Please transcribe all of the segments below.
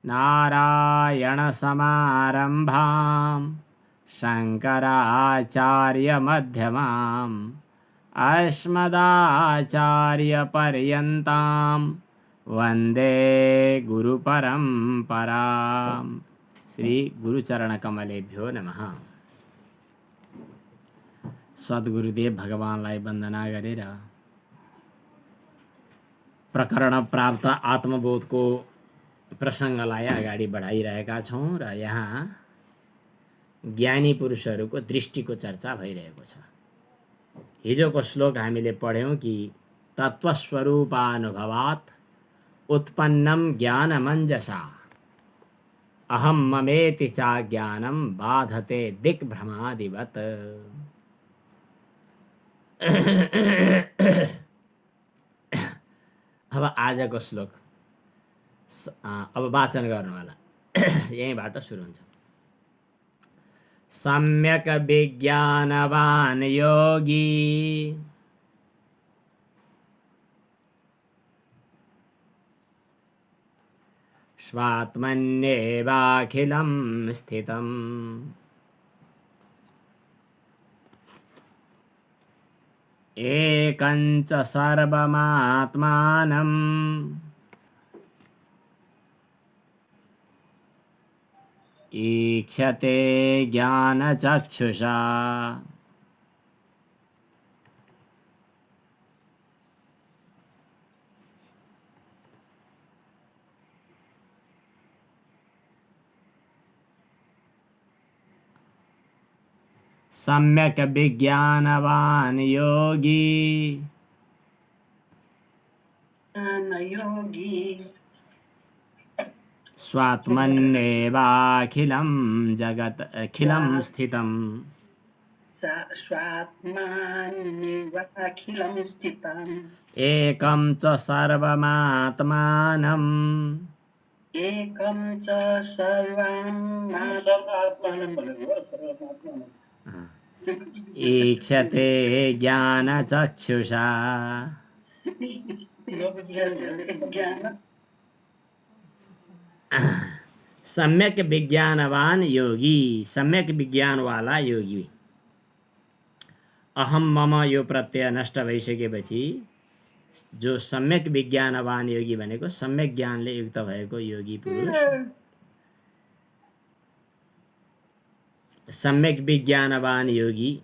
नारायणसमारम्भां शङ्कराचार्यमध्यमाम् अस्मदाचार्यपर्यन्तां वन्दे गुरुपरम्पराम्। श्री गुरुचरणकमलेभ्यो नमः। सद्गुरुदेव भगवानलाई वन्दना गरेर प्रकरण प्राप्त आत्मबोधको प्रसङ्गलाई अगाडि बढाइरहेका छौँ र यहाँ ज्ञानी पुरुषहरूको दृष्टिको चर्चा भइरहेको छ। हिजोको श्लोक हामीले पढ्यौँ कि तत्त्वस्वरूपानुभवात् उत्पन्नं ज्ञानमञ्जसा अहं ममेति चाज्ञानं बाधते दिग्भ्रमादिवत्। अब आजको श्लोक अब वाचन गर्नुहोला। यहीँबाट सुरु हुन्छ। सम्यक विज्ञानवान् योगी स्वात्मन्येवाखिलं स्थितम् एकञ्च सर्वमात्मानं ईक्षते ज्ञानचक्षुषा। सम्यक विज्ञानवान् योगी स्वात्मन्येवाखिलं जगत् अखिलं स्थितम्। एकं च सर्वमात्मानम् ईक्षते ज्ञानचक्षुषा। सम्यक विज्ञानवान योगी, सम्यक विज्ञान वाला योगी। अहम मम यो प्रत्यय नष्ट भइसकेपछि जो सम्यक विज्ञानवान योगी भनेको सम्यक ज्ञानले युक्त भएको योगी पुरुष। सम्यक विज्ञानवान योगी,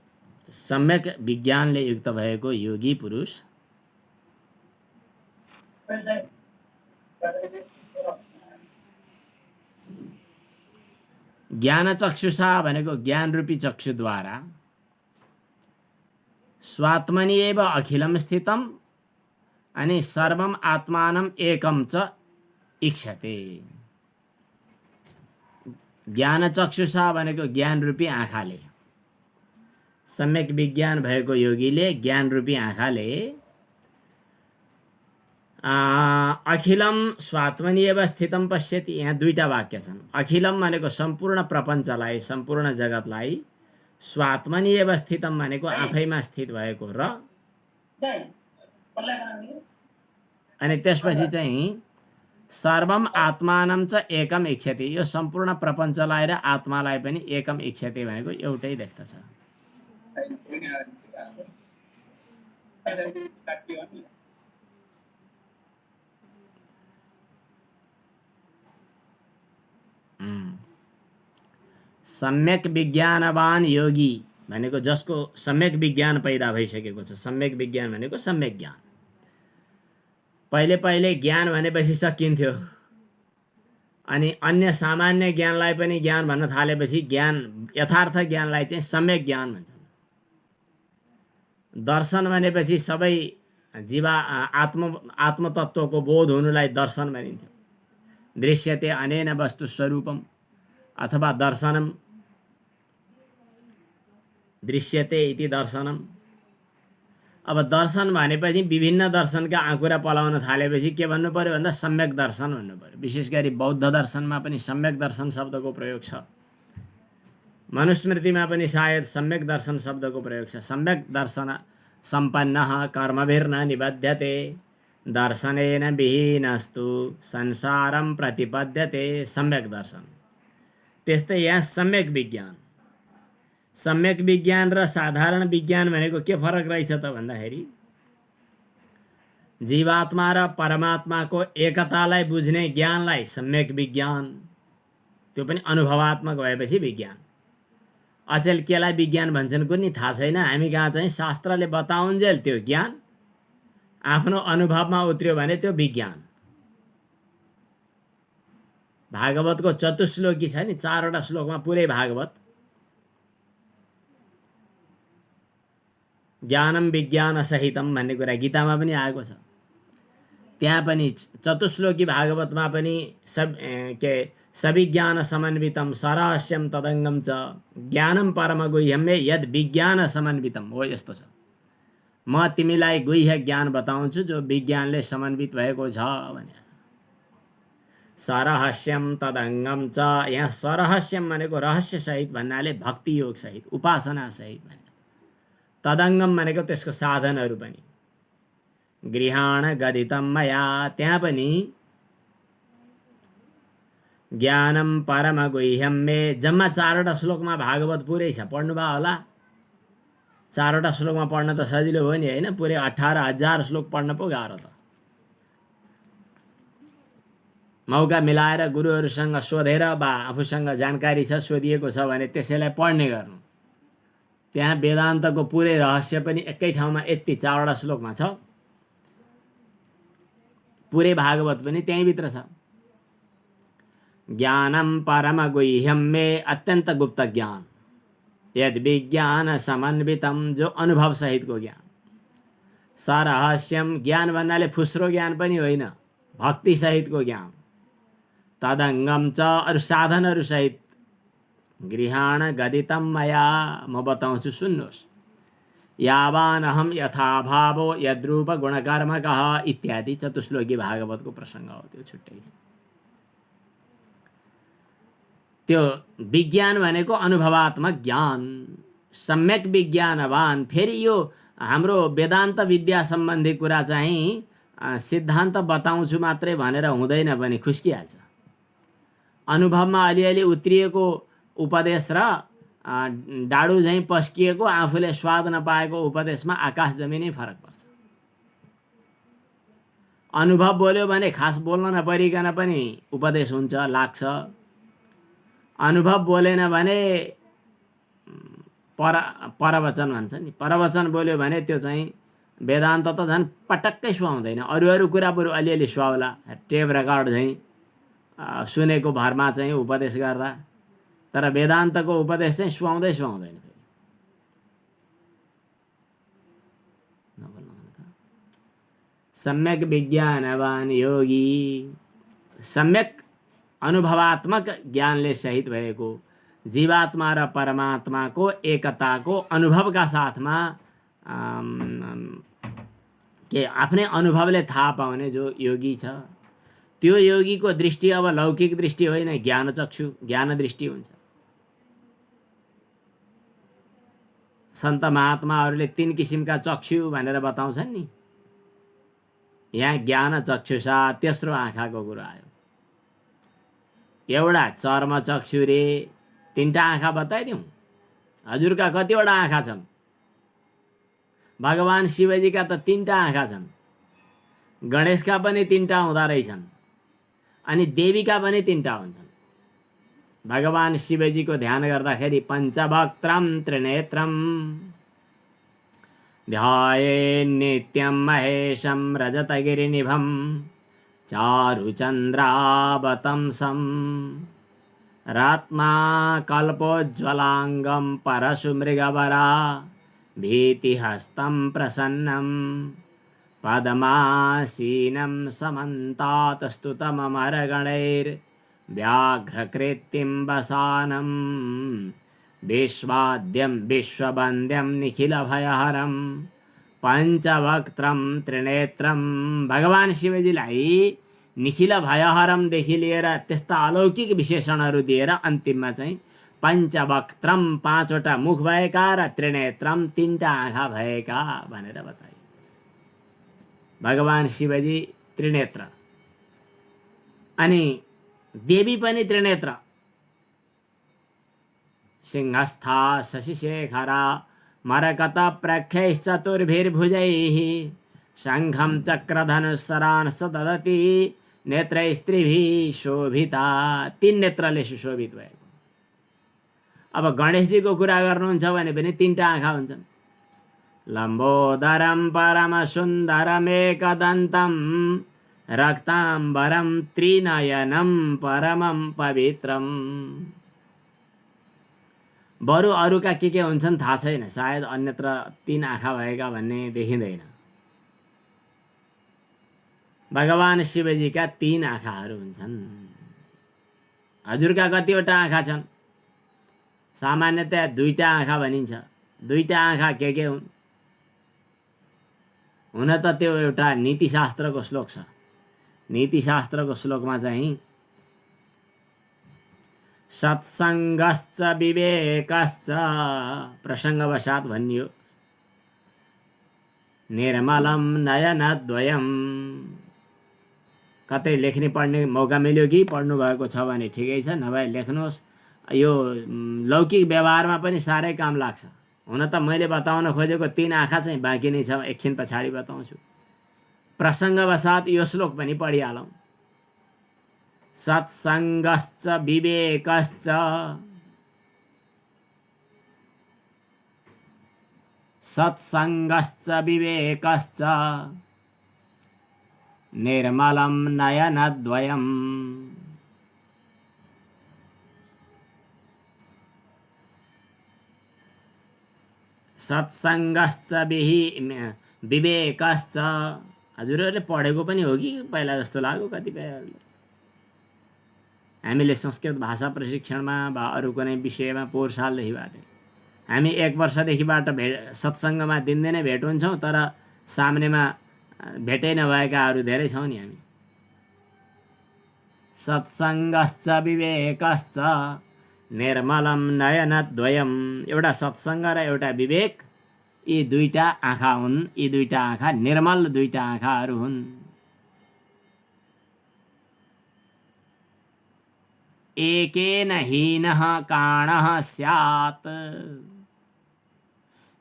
सम्यक विज्ञानले युक्त भएको योगी पुरुष ज्ञानचक्षुषा भनेको ज्ञान रूपी चक्षुद्वारा स्वात्मनि एव अखिलं स्थितम् अनि सर्वम आत्मानं एकम च इक्षते। ज्ञानचक्षुषा भनेको ज्ञान रूपी आँखाले, सम्यक विज्ञान भएको योगीले ज्ञान रूपी आँखाले अखिलम स्वात्मनि एव स्थितम पश्यति। यहाँ दुईटा वाक्य छन्। अखिलम भनेको सम्पूर्ण प्रपञ्चलाई, सम्पूर्ण जगतलाई, स्वात्मनि एव स्थितम भनेको आफैमा स्थित भएको र अनि त्यसपछि चाहिँ सर्वम आत्मानं च एकम इच्छति। यो सम्पूर्ण प्रपञ्चलाई र आत्मालाई पनि एकम इच्छति भनेको एउटै देख्दछ। सम्यक विज्ञानवान योगी भनेको जसको सम्यक विज्ञान पैदा भइसकेको छ। सम्यक विज्ञान भनेको सम्यक ज्ञान। पहिले पहिले ज्ञान भनेपछि सकिन्थ्यो, अनि अन्य सामान्य ज्ञानलाई पनि ज्ञान भन्न थालेपछि ज्ञान यथार्थ ज्ञानलाई चाहिँ सम्यक ज्ञान भन्छन्। दर्शन भनेपछि सबै जीवा आत्मतत्त्वको बोध हुनुलाई दर्शन भनिन्थ्यो। दृश्यते अनेन वस्तु स्वरूपम अथवा दर्शनम, दृश्यते इति दर्शनम। अब दर्शन भनेपछि विभिन्न दर्शनका आँकुरा पलाउन थालेपछि के भन्नु पर्यो भन्दा सम्यक दर्शन भन्नु पर्यो। विशेष गरी बौद्ध दर्शनमा पनि सम्यक दर्शन शब्दको प्रयोग छ। मनुस्मृतिमा पनि सायद सम्यक दर्शन शब्दको प्रयोग छ। सम्यक दर्शन सम्पन्नः कर्मभिर्न निबध्यते दर्शनेन विहीनस्तु संसारम प्रतिपद्यते सम्यक दर्शन। त्यस्तै यहाँ सम्यक विज्ञान, सम्यक विज्ञान र साधारण विज्ञान भनेको के फरक रहेछ त भन्दाखेरि जीवात्मा र परमात्माको एकतालाई बुझ्ने ज्ञानलाई सम्यक विज्ञान, त्यो पनि अनुभवात्मक भएपछि विज्ञान। अचेल केलाई विज्ञान भन्छन् कुनै थाहा छैन। हामी कहाँ चाहिँ शास्त्रले बताउन्जेल त्यो ज्ञान आफ्नो अनुभवमा उत्रियो भने त्यो विज्ञान। भागवतको चतुश्लोकी छ नि, 4वटा श्लोकमा पुरै भागवत ज्ञानम विज्ञान सहितम भन्ने कुरा गीतामा पनि आएको छ। त्यहाँ पनि चतुश्लोकी भागवतमा पनि सविज्ञान समन्वितम सरहस्यम तदङ्गम च ज्ञानम परम गुह्यम मे यद विज्ञान समन्वितम हो। यस्तो छ, म तिमीलाई गुह्य ज्ञान बताउँछु जो विज्ञानले समन्वित भएको छ भने। सरहस्यम तदङ्गम च, यहाँ सरहस्यम भनेको रहस्य सहित भन्नाले भक्ति योग सहित, उपासना सहित भने। तदङ्गम भनेको त्यसको साधनहरू पनि। गृहाण गदितम मया, त्यहाँ पनि ज्ञानम परम गुह्यम मे, जम्मा 4वटा श्लोकमा भागवत पुरै छ। पढ्नुभयो होला। 4वटा श्लोकमा पढ्न त सजिलो हो नि होइन, पुरै 18,000 श्लोक पढ्न पो गाह्रो त। मौका मिलाएर गुरुहरूसँग सोधेर वा आफूसँग जानकारी छ, सोधिएको छ भने त्यसैलाई पढ्ने गर्नु। त्यहाँ वेदान्तको पुरै रहस्य पनि एकै ठाउँमा यति 4वटा श्लोकमा छ। पुरै भागवत पनि त्यहीँभित्र छ। ज्ञानम परम गुह्यम मे, अत्यन्त गुप्त ज्ञान। यद विज्ञान समन्वितम, जो अनुभव सहितको ज्ञान। सरहस्यम, ज्ञान भन्नाले फुस्रो ज्ञान पनि होइन, भक्ति सहितको ज्ञान। तदङ्गम च, अरू साधनहरू सहित। गृहाण गदितम मया, म बताउँछु सुन्नुहोस्। यावान अहम यथा भावो यद्रूप गुणकर्मकः इत्यादि चतुश्लोकी भागवतको प्रसङ्ग हो, त्यो छुट्टै छ। त्यो विज्ञान भनेको अनुभवात्मक ज्ञान, सम्यक विज्ञानवान। फेरि यो हाम्रो वेदान्त विद्या सम्बन्धी कुरा चाहिँ सिद्धान्त बताउँछु मात्रै भनेर हुँदैन पनि, खुस्किहाल्छ। अनुभवमा अलिअलि उत्रिएको उपदेश र डाडु झैँ पस्किएको आफूले स्वाद नपाएको उपदेशमा आकाश जमिनै फरक पर्छ। अनुभव बोल्यो भने खास बोल्न नपरिकन पनि उपदेश हुन्छ, लाग्छ। अनुभव बोलेन भने परवचन भन्छ नि, परवचन बोल्यो भने त्यो चाहिँ वेदान्त त झन् पटक्कै सुहाउँदैन। अरू कुरा बरु अलिअलि सुहाउला, टेप रेकर्ड झैँ सुनेको भरमा चाहिँ उपदेश गर्दा, तर वेदान्तको उपदेश चाहिँ सुहाउँदैन। सम्यक विज्ञानवान योगी, सम्यक अनुभवात्मक ज्ञानले सहित भएको, जीवात्मा र परमात्माको एकताको अनुभवका साथमा के आफ्नै अनुभवले थाहा पाउने जो योगी छ, त्यो योगीको दृष्टि अब लौकिक दृष्टि होइन, ज्ञानचक्षु, ज्ञान दृष्टि हुन्छ। सन्त महात्माहरूले 3 किसिमका चक्षु भनेर बताउँछन् नि। यहाँ ज्ञान चक्षुषा, तेस्रो आँखाको कुरा आयो। एउटा चर्म चक्षु रे, 3टा आँखा बताइदिउँ। हजुरका कतिवटा आँखा छन्? भगवान शिवजीका त 3टा आँखा छन्, गणेशका पनि 3टा हुँदा रहेछन्, अनि देवीका पनि 3टा हुन्छन्। भगवान शिवजीको ध्यान गर्दाखेरि पञ्चवक्त्रम त्रिनेत्रम ध्याये नित्यं महेशं रजतगिरिनिभं चारुचन्द्रावतंसं रत्नाकल्पोज्ज्वलाङ्गं परशुमृगवरा भीतिहस्तं प्रसन्नं पद्मासीनं समन्तातस्तुतममरगणैर्व्याघ्रकृत्तिं वसानं विश्वाद्यं विश्ववन्द्यं निखिलभयहरं पञ्चवक्त्रं त्रिनेत्रं। भगवान शिवजीलाई निखिल भयहरमदेखि लिएर त्यस्ता अलौकिक विशेषणहरू दिएर अन्तिममा चाहिँ पञ्चवक्त्रम 5वटा मुख भएका र त्रिनेत्रम 3टा आँखा भएका भनेर बताए। भगवान शिवजी त्रिनेत्र अनि देवी पनि त्रिनेत्र। सिंहस्था शशिशेखरा मरकत प्रख्यैश्चतुर्भिर्भुजैः शङ्खं चक्रधनुस्सरान् सददति नेत्रैस्त्रिभिः शोभिता। 3 नेत्रले सुशोभित भएको। अब गणेशजीको कुरा गर्नुहुन्छ भने पनि 3टा आँखा हुन्छन्। लम्बोदरं परमसुन्दरमेकदन्तं रक्ताम्बरं त्रिनयनं परमं पवित्रम्। बरु अरूका के हुन्छन् थाहा छैन, सायद अन्यत्र 3 आँखा भएका भन्ने देखिँदैन। भगवान शिवजीका 3 आँखाहरू हुन्छन्। हजुरका कतिवटा आँखा छन्? सामान्यतया 2टा आँखा भनिन्छ। 2टा आँखा के हुन्? हुन त त्यो एउटा नीतिशास्त्रको श्लोक छ। नीतिशास्त्रको श्लोकमा चाहिँ सत्सङ्गश्च विवेकश्च प्रसङ्गवशात् भनियो निर्मलं नयनद्वयम्। कतै लेख्ने पढ्ने मौका मिल्यो कि पढ्नु भएको छ भने ठिकै छ, नभए लेख्नुहोस्। यो लौकिक व्यवहारमा पनि साह्रै काम लाग्छ। हुन त मैले बताउन खोजेको 3 आँखा चाहिँ बाँकी नै छ, एकछिन पछाडि बताउँछु। प्रसङ्गवशात् यो श्लोक पनि पढिहालौँ। सत्सङ्गश्च विवेकश्च सत्सङ्गश्च विवेकश्च निर्मलं नयनद्वयम्। सत्सङ्गश्च विवेकश्च। हजुरहरूले पढेको पनि हो कि पहिला जस्तो लाग्यो कतिपयहरूले? हामीले संस्कृत भाषा प्रशिक्षणमा वा अरू कुनै विषयमा पोहोर सालदेखिबाट हामी 1 वर्षदेखिबाट सत्सङ्गमा दिनदिनै भेट हुन्छौँ, तर सामनेमा भेटै नभएकाहरू धेरै छौँ नि हामी। सत्सङ्गश्च विवेकश्च निर्मलं नयनद्वयम्। एउटा सत्सङ्ग र एउटा विवेक, यी 2टा आँखा हुन्। यी 2टा आँखा निर्मल 2टा आँखाहरू हुन्। एकेन हीनः काणः स्यात्।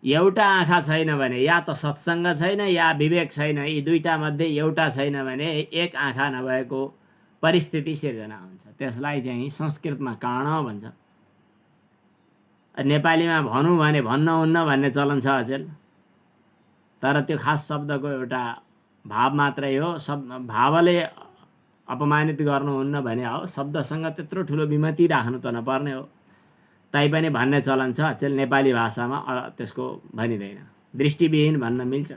एउटा आँखा छैन भने या त सत्सङ्ग छैन या विवेक छैन। यी 2टा मध्ये एउटा छैन भने एक आँखा नभएको परिस्थिति सिर्जना हुन्छ। त्यसलाई चाहिँ संस्कृतमा काण भन्छ। नेपालीमा भनौँ भने भन्नुहुन्न भन्ने चलन छ अचेल, तर त्यो खास शब्दको एउटा भाव मात्रै हो। भावले अपमानित गर्नुहुन्न भने हो, शब्दसँग त्यत्रो ठुलो विमति राख्नु त नपर्ने हो। तैपनि भन्ने चलन छ अचेल। नेपाली भाषामा त्यसको भनिँदैन। दृष्टिविहीन भन्न मिल्छ,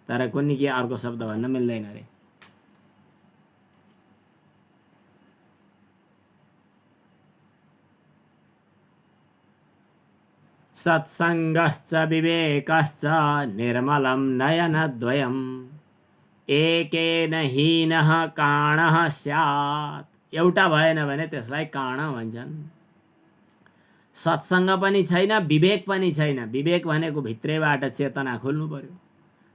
तर कुनै के अर्को शब्द भन्न मिल्दैन रे। सत्सङ्गश्च विवेकश्च निर्मलं नयनद्वयम् एकेन हीनः काणः स्यात्। एउटा भएन भने त्यसलाई काण भन्छन्। सत्सङ्ग पनि छैन, विवेक पनि छैन। विवेक भनेको भित्रैबाट चेतना खोल्नु पर्यो।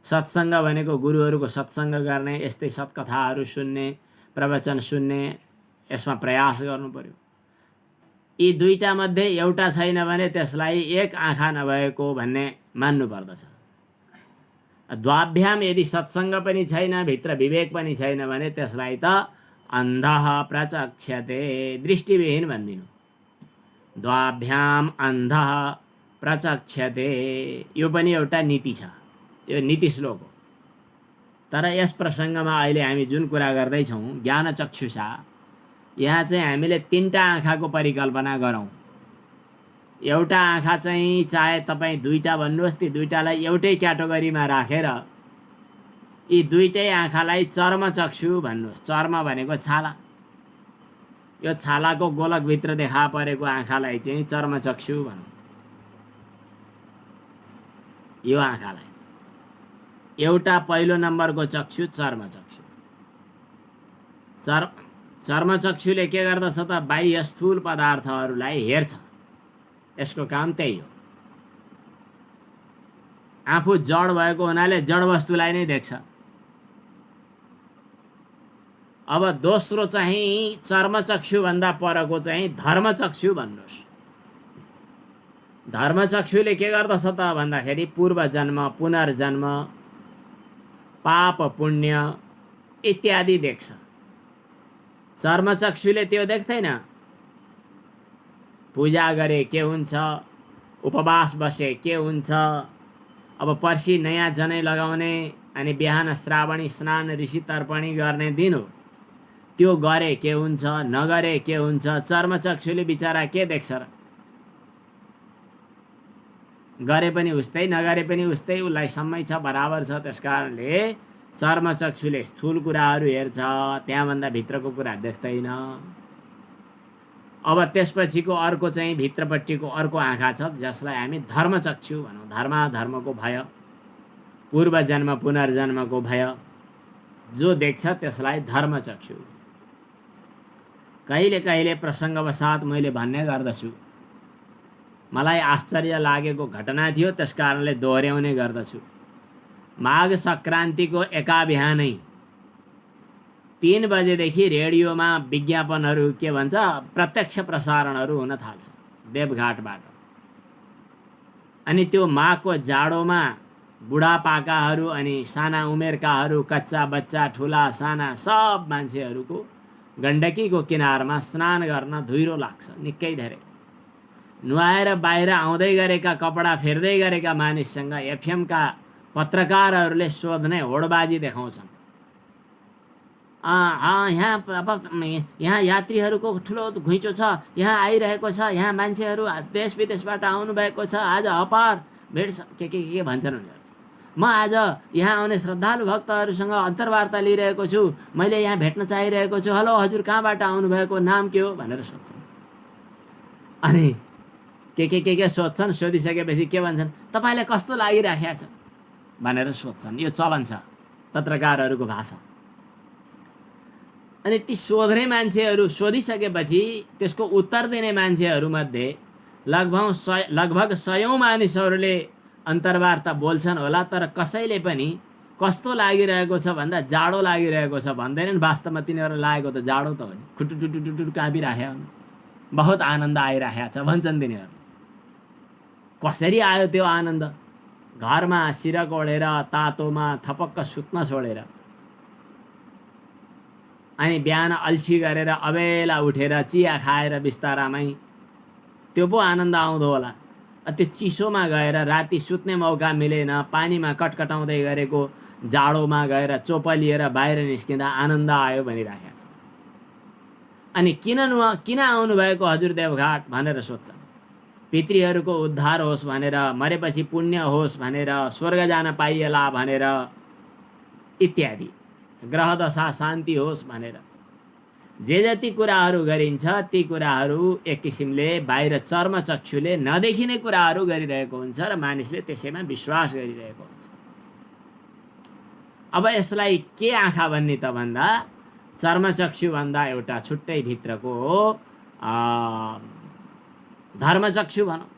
सत्सङ्ग भनेको गुरुहरूको सत्सङ्ग गर्ने, यस्तै सत्कथाहरू सुन्ने, प्रवचन सुन्ने, यसमा प्रयास गर्नु पर्यो। यी 2टा मध्ये एउटा छैन भने त्यसलाई एक आँखा नभएको भन्ने मान्नु पर्दछ। द्वाभ्याम यदि सत्सङ्ग पनि छैन, भित्र विवेक पनि छैन भने त्यसलाई त अन्धः प्रचक्षते, दृष्टिविहीन भनिदिनु। द्वाभ्याम अन्धः प्रचक्षते, यो पनि एउटा नीति छ। यो नीति श्लोक हो। तर यस प्रसङ्गमा अहिले हामी जुन कुरा गर्दैछौँ ज्ञानचक्षुषा, यहाँ चाहिँ हामीले 3टा आँखाको परिकल्पना गरौँ। एउटा आँखा चाहिँ चाहे तपाईँ 2टा भन्नुहोस्, ती 2टालाई एउटै क्याटेगोरीमा राखेर यी 2टै आँखालाई चर्मचक्षु भन्नुहोस्। चर्म भनेको छाला, यो छालाको गोलकभित्र देखा परेको आँखालाई चाहिँ चर्मचक्षु भनौँ। यो आँखालाई एउटा पहिलो नम्बरको चक्षु चर्मचक्षु। चर्मचक्षुले के गर्दछ त? बाह्य स्थूल पदार्थहरूलाई हेर्छ। यसको काम त्यही हो। आफू जड भएको हुनाले जड वस्तुलाई नै देख्छ। अब दोस्रो चाहिँ चर्मचक्षुभन्दा परको चाहिँ धर्मचक्षु भन्नुहोस्। धर्मचक्षुले के गर्दछ त भन्दाखेरि पूर्वजन्म, पुनर्जन्म, पाप पुण्य इत्यादि देख्छ। चर्मचक्षुले त्यो देख्दैन। पूजा गरे के हुन्छ, उपवास बसे के हुन्छ, अब पर्सि नयाँ जनै लगाउने अनि बिहान श्रावणी स्नान ऋषि तर्पणी गर्ने दिन हो, त्यो गरे के हुन्छ, नगरे के हुन्छ, चर्मचक्षुले बिचरा के देख्छ र? गरे पनि उस्तै, नगरे पनि उस्तै, उसलाई सम्मै छ, बराबर छ। त्यस कारणले चर्मचक्षुले स्थूल कुराहरू हेर्छ, त्यहाँभन्दा भित्रको कुरा देख्दैन। अब त्यसपछिको अर्को चाहिँ भित्रपट्टिको अर्को आँखा छ, जसलाई हामी धर्मचक्षु भनौँ। धर्माधर्मको भय, पूर्वजन्म पुनर्जन्मको भय जो देख्छ त्यसलाई धर्मचक्षु। कहिले कहिले प्रसङ्गवशात मैले भन्ने गर्दछु, मलाई आश्चर्य लागेको घटना थियो, त्यस कारणले दोहोऱ्याउने गर्दछु। माघ सङ्क्रान्तिको एका बिहानै 3 बजेदेखि रेडियोमा विज्ञापनहरू के भन्छ, प्रत्यक्ष प्रसारणहरू हुन थाल्छ देवघाटबाट। अनि त्यो माघको जाडोमा बुढापाकाहरू अनि साना उमेरकाहरू, कच्चा बच्चा, ठुला साना सब मान्छेहरूको गण्डकीको किनारमा स्नान गर्न धुइरो लाग्छ निकै धेरै। नुहाएर बाहिर आउँदै गरेका, कपडा फेर्दै गरेका मानिससँग एफएमका पत्रकारहरूले सोध्ने होडबाजी देखाउँछन्। यहाँ यात्रीहरूको ठुलो घुइँचो छ, यहाँ आइरहेको छ, यहाँ मान्छेहरू देश विदेशबाट आउनुभएको छ, आज अपार भेट के भन्छन् उनीहरू। म आज यहाँ आउने श्रद्धालु भक्तहरूसँग अन्तर्वार्ता लिइरहेको छु, मैले यहाँ भेट्न चाहिरहेको छु, हेलो हजुर कहाँबाट आउनुभएको, नाम के हो भनेर सोध्छन्। अनि के सोध्छन्, सोधिसकेपछि के भन्छन्, तपाईँलाई कस्तो लागिराखेको छ भनेर सोध्छन्। यो चलन छ पत्रकारहरूको भाषा। अनि ती सोध्ने मान्छेहरू सोधिसकेपछि त्यसको उत्तर दिने मान्छेहरूमध्ये लगभग 100 मानिसहरूले अन्तर्वार्ता बोल्छन् होला, तर कसैले पनि कस्तो लागिरहेको छ भन्दा जाडो लागिरहेको छ भन्दैनन्। वास्तवमा तिनीहरू लागेको त जाडो त हो नि, खुटुटुटुटुटु काँपिराख्या, बहुत आनन्द आइराखेको छ भन्छन् तिनीहरू। कसरी आयो त्यो आनन्द? घरमा सिरक ओढेर, तातोमा थपक्क सुत्न छोडेर, अनि बिहान अल्छी गरेर अबेला उठेर चिया खाएर बिस्तारामै, त्यो पो आनन्द आउँदो होला। त्यो चिसोमा गएर राति सुत्ने मौका मिलेन, पानीमा कटकटाउँदै गरेको जाडोमा गएर चोपलिएर बाहिर निस्किँदा आनन्द आयो भनिराखेको छ। अनि किन आउनुभएको हजुर देवघाट भनेर सोध्छन्। पितृहरूको उद्धार होस् भनेर, मरेपछि पुण्य होस् भनेर, स्वर्ग जान पाइएला भनेर इत्यादि, ग्रह दशा शान्ति होस् भनेर जे जति कुराहरू गरिन्छ ती कुराहरू एक किसिमले बाहिर चर्मचक्षुले नदेखिने कुराहरू गरिरहेको हुन्छ र मानिसले त्यसैमा विश्वास गरिरहेको हुन्छ। अब यसलाई के आँखा भन्ने त भन्दा चर्मचक्षु भन्दा एउटा छुट्टै भित्रको धर्मचक्षु भनौँ।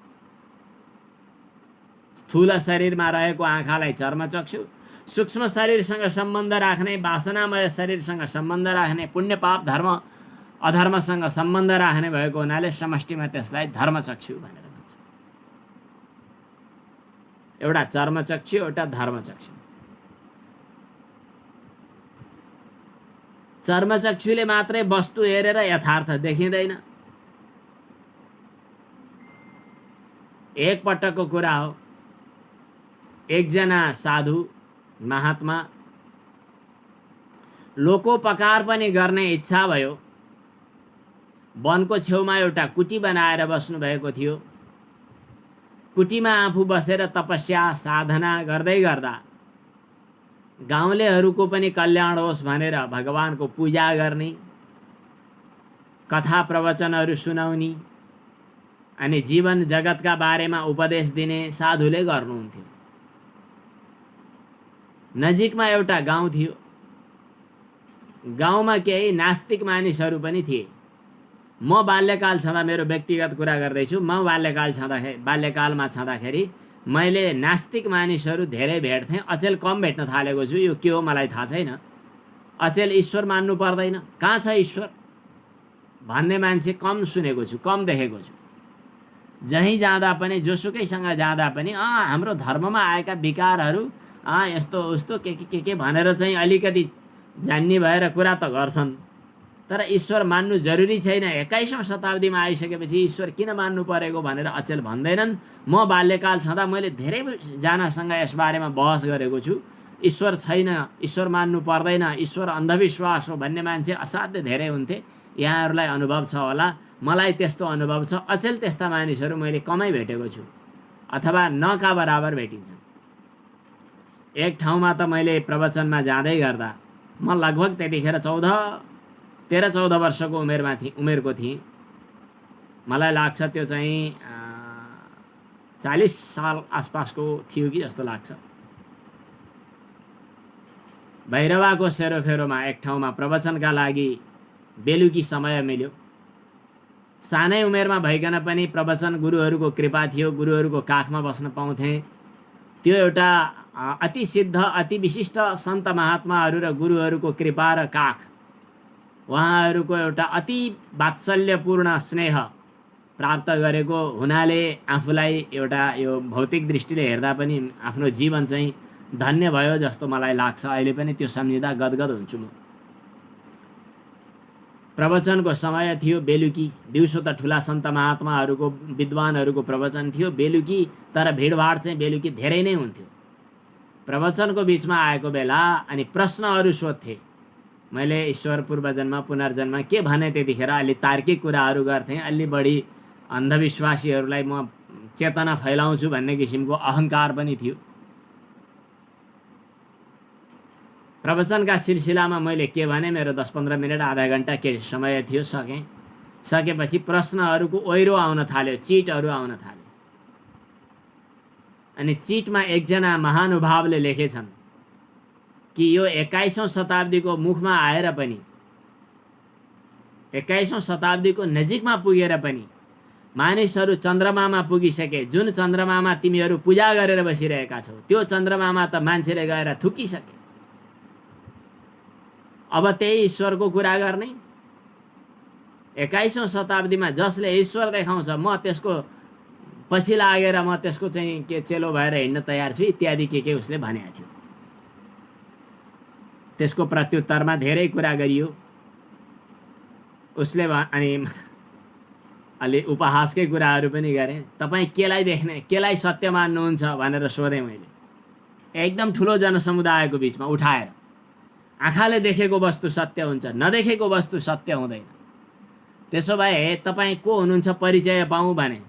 स्थूल शरीरमा रहेको आँखालाई चर्मचक्षु, सूक्ष्म शरीरसँग सम्बन्ध राख्ने, वासनामय शरीरसँग सम्बन्ध राख्ने, पुण्य पाप धर्म अधर्मसँग सम्बन्ध राख्ने भएको हुनाले समष्टिमा त्यसलाई धर्मचक्षु भनेर भन्छ। एउटा चर्मचक्षु, एउटा धर्मचक्षु। चर्मचक्षुले मात्रै वस्तु हेरेर यथार्थ देखिँदैन। एक पटकको कुरा हो, एकजना साधु महात्मा लोकोपकार पनि गर्ने इच्छा भयो, वनको छेउमा एउटा कुटी बनाएर बस्नु भएको थियो। कुटीमा आफू बसेर तपस्या साधना गर्दै गर्दा गाउँलेहरूको पनि कल्याण होस् भनेर भगवानको पूजा गर्ने, कथा प्रवचनहरू सुनाउने अनि जीवन जगतका बारेमा उपदेश दिने साधुले गर्नुहुन्थ्यो। नजिकमा एउटा गाउँ थियो। गाउँमा केही नास्तिक मानिसहरू पनि थिए। म बाल्यकाल छँदा, मेरो व्यक्तिगत कुरा गर्दैछु, म बाल्यकालमा छँदाखेरि मैले नास्तिक मानिसहरू धेरै भेट्थेँ। अचेल कम भेट्न थालेको छु, यो के हो मलाई थाहा छैन। अचेल ईश्वर मान्नु पर्दैन, कहाँ छ ईश्वर भन्ने मान्छे कम सुनेको छु, कम देखेको छु। जहीँ जाँदा पनि, जोसुकैसँग जाँदा पनि हाम्रो धर्ममा आएका विकारहरू यस्तो उस्तो के भनेर चाहिँ अलिकति जान्ने भएर कुरा त गर्छन्, तर ईश्वर मान्नु जरुरी छैन। 21औं शताब्दीमा आइसकेपछि ईश्वर किन मान्नु परेको भनेर अचेल भन्दैनन्। म बाल्यकाल छँदा मैले धेरैजनासँग यसबारेमा बहस गरेको छु। ईश्वर छैन, ईश्वर मान्नु पर्दैन, ईश्वर अन्धविश्वास हो भन्ने मान्छे असाध्यै धेरै हुन्थे। यहाँहरूलाई अनुभव छ होला, मलाई त्यस्तो अनुभव छ। अचेल त्यस्ता मानिसहरू मैले कमै भेटेको छु, अथवा नका बराबर भेटिन्छन्। एक ठाउँमा त मैले प्रवचनमा जाँदै गर्दा म लगभग त्यतिखेर 13-14 वर्षको उमेरको थिएँ। मलाई लाग्छ त्यो चाहिँ 40 साल आसपासको थियो कि जस्तो लाग्छ। भैरवाको सेरोफेरोमा एक ठाउँमा प्रवचनका लागि बेलुकी समय मिल्यो। सानै उमेरमा भइकन पनि प्रवचन गुरुहरूको कृपा थियो, गुरुहरूको काखमा बस्न पाउँथेँ। त्यो एउटा अति सिद्ध, अति विशिष्ट सन्त महात्माहरू र गुरुहरूको कृपा र काख, उहाँहरूको एउटा अति वात्सल्यपूर्ण स्नेह प्राप्त गरेको हुनाले आफूलाई एउटा यो भौतिक दृष्टिले हेर्दा पनि आफ्नो जीवन चाहिँ धन्य भयो जस्तो मलाई लाग्छ। अहिले पनि त्यो सम्झिँदा गदगद हुन्छु म। प्रवचनको समय थियो बेलुकी। दिउँसो त ठुला सन्त महात्माहरूको, विद्वानहरूको प्रवचन थियो बेलुकी, तर भिडभाड चाहिँ बेलुकी धेरै नै हुन्थ्यो। प्रवचनको बिचमा आएको बेला अनि प्रश्नहरू सोध्थे। मैले ईश्वर, पूर्वजन्म, पुनर्जन्म के भने त्यतिखेर अलि तार्किक कुराहरू गर्थेँ। अलि बढी अन्धविश्वासीहरूलाई म चेतना फैलाउँछु भन्ने किसिमको अहङ्कार पनि थियो। प्रवचनका सिलसिलामा मैले के भने, मेरो 10-15 मिनट, आधा घन्टा के समय थियो, सकेपछि प्रश्नहरूको ओइरो आउन थाल्यो, चिटहरू आउन थाल्यो। अनि चिटमा एकजना महानुभावले लेखेछन् कि यो 21औं शताब्दीको मुखमा आएर पनि, 21औं शताब्दीको नजिकमा पुगेर पनि मानिसहरू चन्द्रमामा पुगिसके। जुन चन्द्रमामा तिमीहरू पूजा गरेर बसिरहेका छौ, त्यो चन्द्रमामा त मान्छेले गएर थुकिसके। अब त्यही ईश्वरको कुरा गर्ने? 21औं शताब्दीमा जसले ईश्वर देखाउँछ, म त्यसको पछि लागेर म त्यसको चाहिँ के चेलो भएर हिँड्न तयार छु, इत्यादि के उसले भनेको थियो। त्यसको प्रत्युत्तरमा धेरै कुरा गरियो। उसले अनि अलि उपहासकै कुराहरू पनि गरे। तपाईँ केलाई देख्ने, केलाई सत्य मान्नुहुन्छ भनेर सोधेँ मैले, एकदम ठुलो जनसमुदायको बिचमा उठाएर। आँखाले देखेको वस्तु सत्य हुन्छ, नदेखेको वस्तु सत्य हुँदैन। त्यसो भए तपाईँ को हुनुहुन्छ, परिचय पाऊँ भने।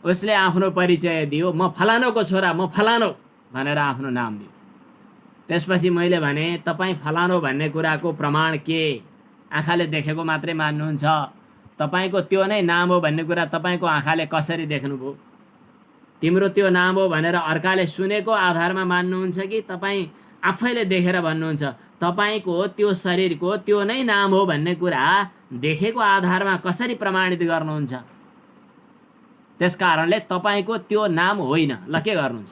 उसले आफ्नो परिचय दियो, म फलानोको छोरा, म फलानो भनेर आफ्नो नाम दियो। त्यसपछि मैले भने, तपाईँ फलानो भन्ने कुराको प्रमाण के? आँखाले देखेको मात्रै मान्नुहुन्छ? तपाईँको त्यो नै नाम हो भन्ने कुरा तपाईँको आँखाले कसरी देख्नुभयो? तिम्रो त्यो नाम हो भनेर अर्काले सुनेको आधारमा मान्नुहुन्छ कि तपाईँ आफैले देखेर भन्नुहुन्छ? तपाईँको त्यो शरीरको त्यो नै नाम हो भन्ने कुरा देखेको आधारमा कसरी प्रमाणित गर्नुहुन्छ? त्यसकारणले तपाईँको त्यो नाम होइन। ल के गर्नुहुन्छ?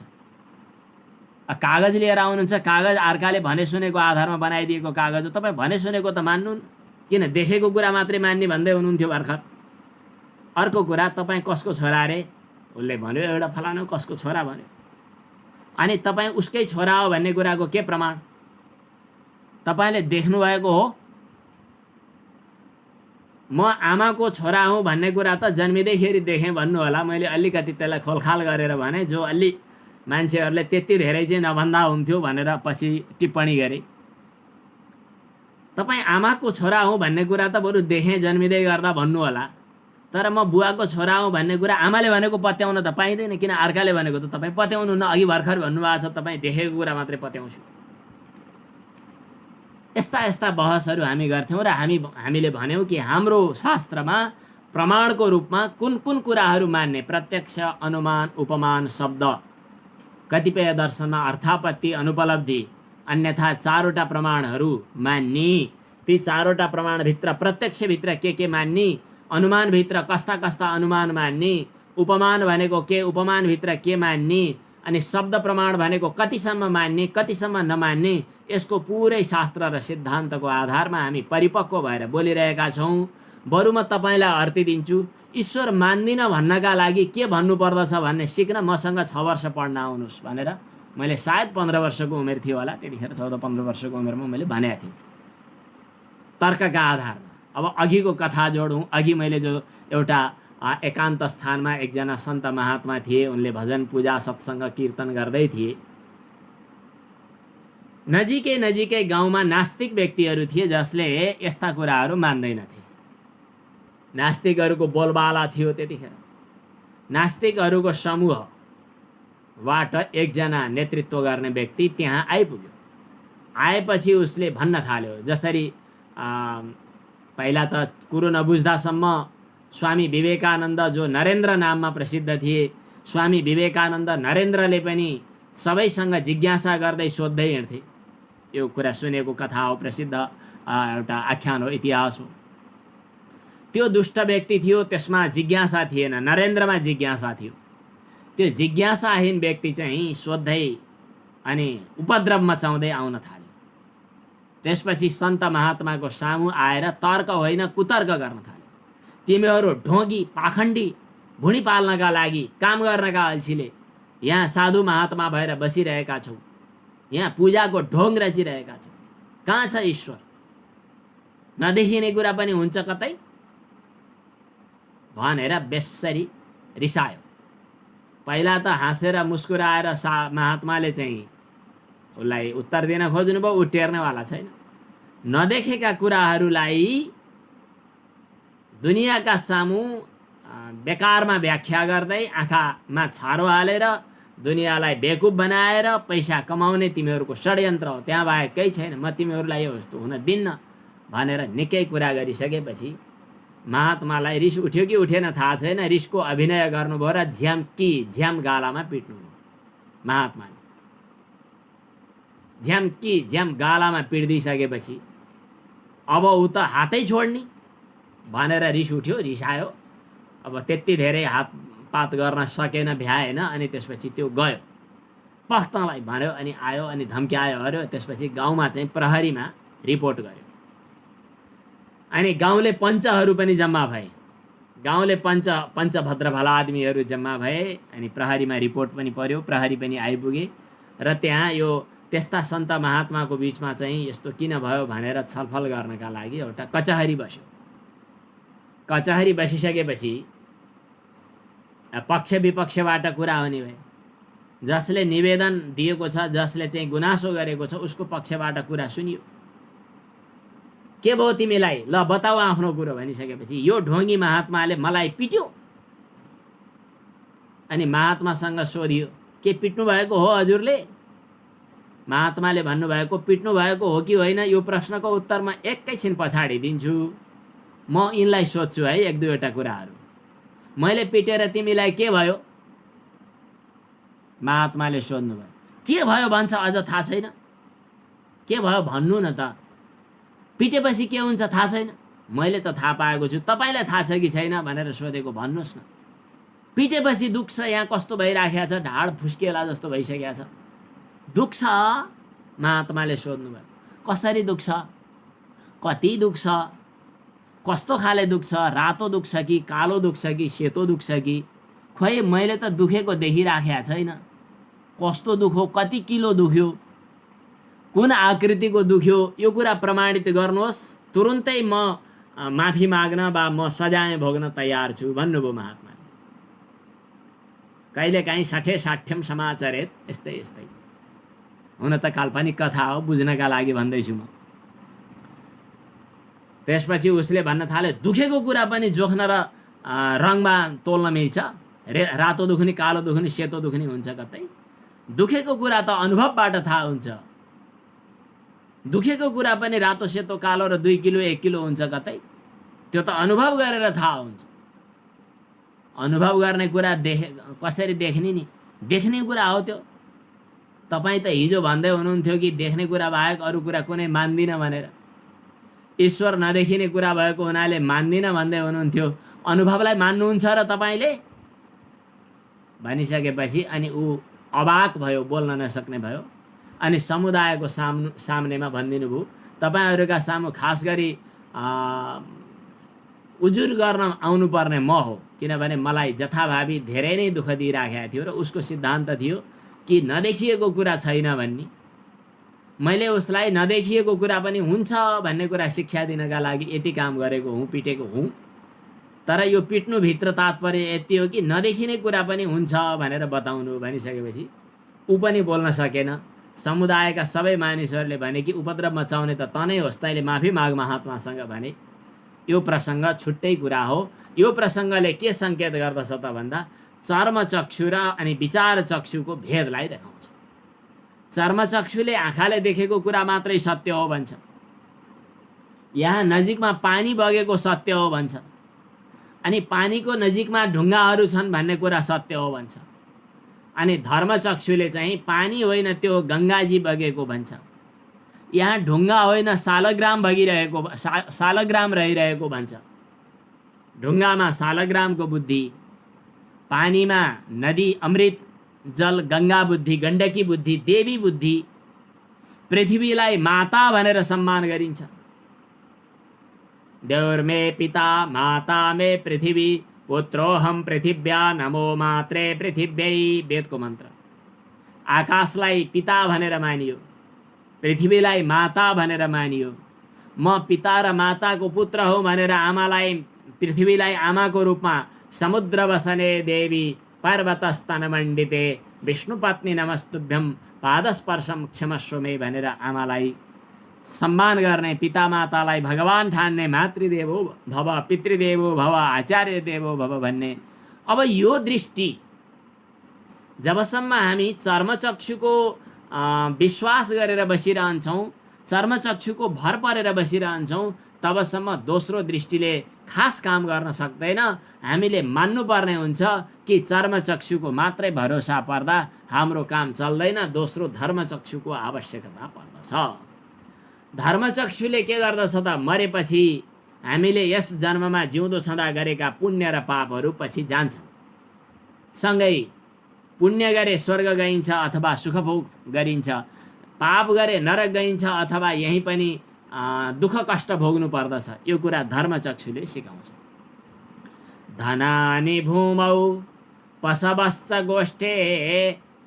कागज लिएर आउनुहुन्छ, कागज अर्काले भने सुनेको आधारमा बनाइदिएको कागज हो। तपाईँ भने सुनेको त मान्नु, किन देखेको कुरा मात्रै मान्ने भन्दै हुनुहुन्थ्यो भर्खर। अर्को कुरा, तपाईँ कसको छोरा अरे? उसले भन्यो एउटा फलानो कसको छोरा भन्यो। अनि तपाईँ उसकै छोरा हो भन्ने कुराको के प्रमाण? तपाईँले देख्नुभएको हो? म आमाको छोरा हुँ भन्ने कुरा त जन्मिँदैखेरि देखेँ भन्नु होला। मैले अलिकति त्यसलाई खोलखाल गरेर भने, जो अलि मान्छेहरूले त्यति धेरै चाहिँ नभन्दा हुन्थ्यो भनेर पछि टिप्पणी गरे। तपाईँ आमाको छोरा हुँ भन्ने कुरा त बरु देखेँ जन्मिँदै गर्दा भन्नु होला, तर म बुवाको छोरा हुँ भन्ने कुरा आमाले भनेको पत्याउन त पाइँदैन। किन अर्काले भनेको त तपाईँ पत्याउनुहुन्न। अघि भर्खर भन्नुभएको छ तपाईँ देखेको कुरा मात्रै पत्याउँछु। यस्ता यस्ता बहसहरू हामी गर्थ्यौँ र हामीले भन्यौँ कि हाम्रो शास्त्रमा प्रमाणको रूपमा कुन कुन कुराहरू मान्ने, प्रत्यक्ष, अनुमान, उपमान, शब्द, कतिपय दर्शनमा अर्थापत्ति, अनुपलब्धि, अन्यथा 4वटा प्रमाणहरू मान्ने। ती 4वटा प्रमाणभित्र प्रत्यक्षभित्र के मान्ने, अनुमानभित्र कस्ता कस्ता अनुमान मान्ने, उपमान भनेको के, उपमानभित्र के मान्ने, अनि शब्द प्रमाण भनेको कतिसम्म मान्ने, कतिसम्म नमान्ने, यसको पुरै शास्त्र र सिद्धान्तको आधारमा हामी परिपक्व भएर बोलिरहेका छौँ। बरु म तपाईँलाई अर्तिदिन्छु, ईश्वर मान्दिनँ भन्नका लागि के भन्नुपर्दछ भन्ने सिक्न मसँग 6 वर्ष पढ्न आउनुहोस् भनेर मैले सायद 15 वर्षको उमेर थियो होला, त्यतिखेर 14-15 वर्षको उमेरमा मैले भनेको थिएँ तर्कका आधारमा। अब अघिको कथा जोडौँ। अघि मैले जो एउटा एकान्त स्थानमा एकजना सन्त महात्मा थिए, उनले भजन पूजा सत्सङ्ग कीर्तन गर्दै थिए। नजिकै नजिकै गाउँमा नास्तिक व्यक्तिहरू थिए जसले यस्ता कुराहरू मान्दैनथे। नास्तिकहरूको बोलबाला थियो त्यतिखेर। नास्तिकहरूको समूहबाट एकजना नेतृत्व गर्ने व्यक्ति त्यहाँ आइपुग्यो। आएपछि उसले भन्न थाल्यो, जसरी पहिला त कुरो नबुझ्दासम्म स्वामी विवेकानन्द जो नरेन्द्र नाममा प्रसिद्ध थिए, स्वामी विवेकानन्द नरेन्द्रले पनि सबैसँग जिज्ञासा गर्दै सोध्दै हिँड्थे। यो कुरा सुनेको कथा हो, प्रसिद्ध एउटा आख्यान हो, इतिहास हो। त्यो दुष्ट व्यक्ति थियो, त्यसमा जिज्ञासा थिएन, नरेन्द्रमा जिज्ञासा थियो। त्यो जिज्ञासाहीन व्यक्ति चाहिँ सोध्दै अनि उपद्रव मचाउँदै आउन थाल्यो। त्यसपछि सन्त महात्माको सामु आएर तर्क होइन कुतर्क गर्न थाल्यो। तिमीहरू ढोगी पाखण्डी भुँडी पाल्नका लागि काम गर्नका अल्छीले यहाँ साधु महात्मा भएर बसिरहेका छौ, यहाँ पूजाको ढोङ रचिरहेका छौ, कहाँ छ ईश्वर? नदेखिने कुरा पनि हुन्छ कतै भनेर बेसरी रिसायो। पहिला त हाँसेर मुस्कुराएर महात्माले चाहिँ उसलाई उत्तर दिन खोज्नुभयो, ऊ टेर्नेवाला छैन। नदेखेका कुराहरूलाई दुनियाँका सामु बेकारमा व्याख्या गर्दै आँखामा छारो हालेर दुनियाँलाई बेकुब बनाएर पैसा कमाउने तिमीहरूको षड्यन्त्र हो, त्यहाँ बाहेक केही छैन, म तिमीहरूलाई यो वस्तु हुन दिन्न भनेर निकै कुरा गरिसकेपछि महात्मालाई रिस उठ्यो कि उठेन थाहा छैन। रिसको अभिनय गर्नुभयो र झ्याम गालामा पिट्नुभयो। महात्माले झ्याम गालामा पिट्दिसकेपछि अब ऊ त हातै छोड्ने भनेर रिस उठ्यो, रिसायो। अब त्यति धेरै हातपात गर्न सकेन, भ्याएन। अनि त्यसपछि त्यो गयो, पख्तलाई भन्यो अनि आयो अनि धम्क्यायो हर्यो। त्यसपछि गाउँमा चाहिँ प्रहरीमा रिपोर्ट गर्यो। अनि गाउँले पञ्चहरू पनि जम्मा भए। गाउँले पञ्चभद्र भला आदमीहरू जम्मा भए। अनि प्रहरीमा रिपोर्ट पनि पर्यो, प्रहरी पनि आइपुगे र त्यहाँ यो त्यस्ता सन्त महात्माको बिचमा चाहिँ यस्तो किन भयो भनेर छलफल गर्नका लागि एउटा कचहरी बस्यो। कचहरी बसिसकेपछि पक्ष विपक्षबाट कुरा हुने भयो। जसले निवेदन दिएको छ, जसले चाहिँ गुनासो गरेको छ, उसको पक्षबाट कुरा सुनियो। के भयो तिमीलाई, ल बताऊ आफ्नो कुरो भनिसकेपछि यो ढोङ्गी महात्माले मलाई पिट्यो। अनि महात्मासँग सोधियो, के पिट्नु भएको हो हजुरले? महात्माले भन्नुभएको, पिट्नु भएको हो कि होइन यो प्रश्नको उत्तर म एकैछिन पछाडि दिन्छु। म यिनलाई सोध्छु है एक दुईवटा कुराहरू। मैले पिटेर तिमीलाई के भयो? महात्माले सोध्नुभयो। के भयो भन्छ अझ थाहा छैन? के भयो भन्नु न त। पिटेपछि के हुन्छ थाहा छैन? मैले त थाहा पाएको छु, तपाईँलाई थाहा छ कि छैन भनेर सोधेको, भन्नुहोस् न। पिटेपछि दुख्छ, यहाँ कस्तो भइराखेको छ, ढाड फुस्किएला जस्तो भइसकेको छ, दुख्छ? महात्माले सोध्नुभयो। कसरी दुख्छ? कति दुख्छ? कस्तो खाले दुख्छ? रातो दुख्छ कि कालो दुख्छ कि सेतो दुख्छ कि? खोइ मैले त दुखेको देखिराखेको छैन। कस्तो दुख्यो, कति किलो दुख्यो, कुन आकृतिको दुख्यो, यो कुरा प्रमाणित गर्नुहोस्, तुरुन्तै म माफी माग्न वा म सजाय भोग्न तयार छु भन्नुभयो महात्माले। कहिलेकाहीँ साठ्यम समाचरेत, यस्तै यस्तै। हुन त काल्पनिक कथा हो, बुझ्नका लागि भन्दैछु म। त्यसपछि उसले भन्न थाल्यो, दुखेको कुरा पनि जोख्न र रङमा तोल्न मिल्छ? रातो दुख्ने, कालो दुख्ने, सेतो दुख्ने हुन्छ कतै? दुखेको कुरा त अनुभवबाट थाहा हुन्छ। दुखेको कुरा पनि रातो सेतो कालो र 2 किलो 1 किलो हुन्छ कतै? त्यो त अनुभव गरेर थाहा हुन्छ। अनुभव गर्ने कुरा कसरी देख्ने नि? देख्ने कुरा हो त्यो। तपाईँ त हिजो भन्दै हुनुहुन्थ्यो कि देख्ने कुरा बाहेक अरू कुरा कुनै मान्दिनँ भनेर। ईश्वर नदेखिने कुरा भएको हुनाले मान्दिनँ भन्दै हुनुहुन्थ्यो। अनुभवलाई मान्नुहुन्छ र तपाईँले? भनिसकेपछि अनि ऊ अबाक भयो, बोल्न नसक्ने भयो। अनि समुदायको सामनेमा भनिदिनु भयो, तपाईहरुका सामु खास गरी उजुर गर्न आउनुपर्ने म हो, किनभने मलाई जथाभावी धेरै नै दुःख दिइराखेको थियो र उसको सिद्धान्त थियो कि नदेखिएको कुरा छैन भन्ने। मैले उसलाई नदेखिएको कुरा पनि हुन्छ भन्ने कुरा शिक्षा दिनका लागि यति काम गरेको हुँ, पिटेको हुँ। तर यो पिट्नु भित्र तात्पर्य यति हो कि नदेखिने कुरा पनि हुन्छ भनेर बताउनु भनिसकेपछि ऊ पनि बोल्न सकेन। समुदायका सबै मानिसहरूले भने कि उपद्रव मचाउने त तनै होस्, तैले माफी माग महात्मासँग भने। यो प्रसङ्ग छुट्टै कुरा हो। यो प्रसङ्गले के संकेत गर्दछ त भन्दा चर्मचक्षु र अनि विचार चक्षुको भेदलाई देखाउँछ। चर्मचक्षुले आँखाले देखेको कुरा मात्रै सत्य हो भन्छ, यहाँ नजिकमा पानी बगेको सत्य हो भन्छ, अनि पानीको नजिकमा ढुङ्गाहरू छन् भन्ने कुरा सत्य हो भन्छ। अनि धर्मचक्षुले चाहिँ पानी होइन त्यो गङ्गाजी बगेको भन्छ, यहाँ ढुङ्गा होइन सालग्राम बगिरहेको, सालग्राम रहिरहेको भन्छ। ढुङ्गामा सालग्रामको बुद्धि, पानीमा नदी अमृत जल गङ्गा बुद्धि, गण्डकी बुद्धि, देवी बुद्धि। पृथ्वीलाई माता भनेर सम्मान गरिन्छ। देउर्मे पिता माता मे पृथ्वी, पुत्रोहम पृथिव्या नमो मात्रे पृथिव्यै, वेदको मन्त्र। आकाशलाई पिता भनेर मानियो, पृथ्वीलाई माता भनेर मानियो। म पिता र माताको पुत्र हो भनेर आमालाई, पृथ्वीलाई आमाको रूपमा समुद्र वसने देवी पर्वतस्तनमण्डिते विष्णुपत्नी नमस्तुभ्यं पादस्पर्शम क्षमस्व मे भनेर आमालाई सम्मान गर्ने, पितामातालाई भगवान ठान्ने, मातृदेवो भव पितृदेवो भव आचार्य देवो भव भन्ने। अब यो दृष्टि जबसम्म हामी चर्मचक्षुको विश्वास गरेर बसिरहन्छौँ, चर्मचक्षुको भर परेर बसिरहन्छौँ, तबसम्म दोस्रो दृष्टिले खास काम गर्न सक्दैन। हामीले मान्नुपर्ने हुन्छ कि चर्मचक्षुको मात्रै भरोसा पर्दा हाम्रो काम चल्दैन, दोस्रो धर्मचक्षुको आवश्यकता पर्दछ। धर्मचक्षुले के गर्दछ त, मरेपछि हामीले यस जन्ममा जिउँदो छँदा गरेका पुण्य र पापहरू पछि जान्छन्। सँगै पुण्य गरे स्वर्ग गइन्छ अथवा सुखभोग गरिन्छ, पाप गरे नरक गइन्छ अथवा यहीँ पनि दुःख कष्ट भोग्नु पर्दछ। यो कुरा धर्मचक्षुले सिकाउँछ। धनानि भूमौ पशवश्च गोष्ठे,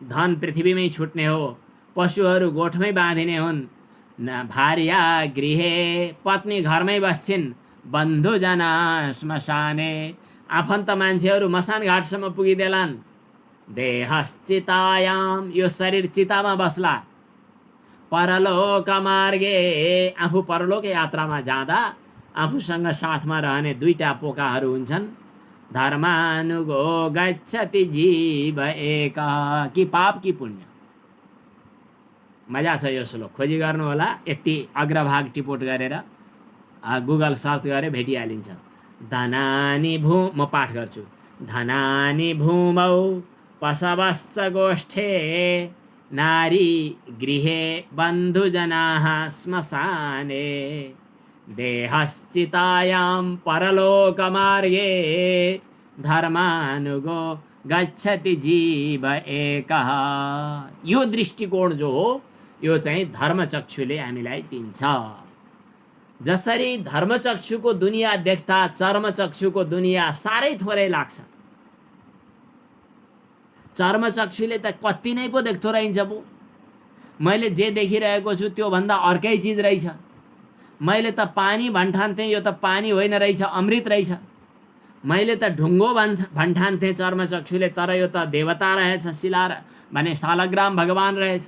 धन पृथ्वीमै छुट्ने हो, पशुहरू गोठमै बाँधिने हुन्। भार्या गृहे, पत्नी घरमै बस्छिन्। बन्धुजना श्मशाने, आफन्त मान्छेहरू मसान घाटसम्म पुगिदेलान्। देहश्चितायाम, यो शरीर चितामा बस्ला। परलोक मार्गे, आफू परलोक यात्रामा जाँदा आफूसँग साथमा रहने दुईटा पोकाहरू हुन्छन्। धर्मानुगो गच्छति जीव एका, कि पाप कि पुण्य। मजा छ यो श्लोक, खोजी गर्नु होला। यति अग्रभाग टिपोट गरेर गुगल सर्च गरे भेटिहालिन्छ। धनानि भू, म पाठ गर्छु। धनानि भूमौ पशवश्च गोष्ठे, नारी गृहे बन्धुजनाः श्मशाने। देहश्चितायां परलोकमार्गे, धर्मानुगो गच्छति जीव एकः। यो दृष्टिकोण जो हो, यो चाहिँ धर्मचक्षुले हामीलाई दिन्छ। जसरी धर्मचक्षुको दुनियाँ देख्दा चर्मचक्षुको दुनियाँ साह्रै थोरै लाग्छ। चर्मचक्षुले त कति नै पो देख्दो रहन्छ पो। मैले जे देखिरहेको छु त्यो भन्दा अर्कै चिज रहेछ। मैले त पानी भन्ठान्थेँ, यो त पानी होइन रहेछ, अमृत रहेछ। मैले त ढुङ्गो भन्ठान्थेँ चर्मचक्षुले, तर यो त देवता रहेछ, शिला भने सालग्राम भगवान रहेछ।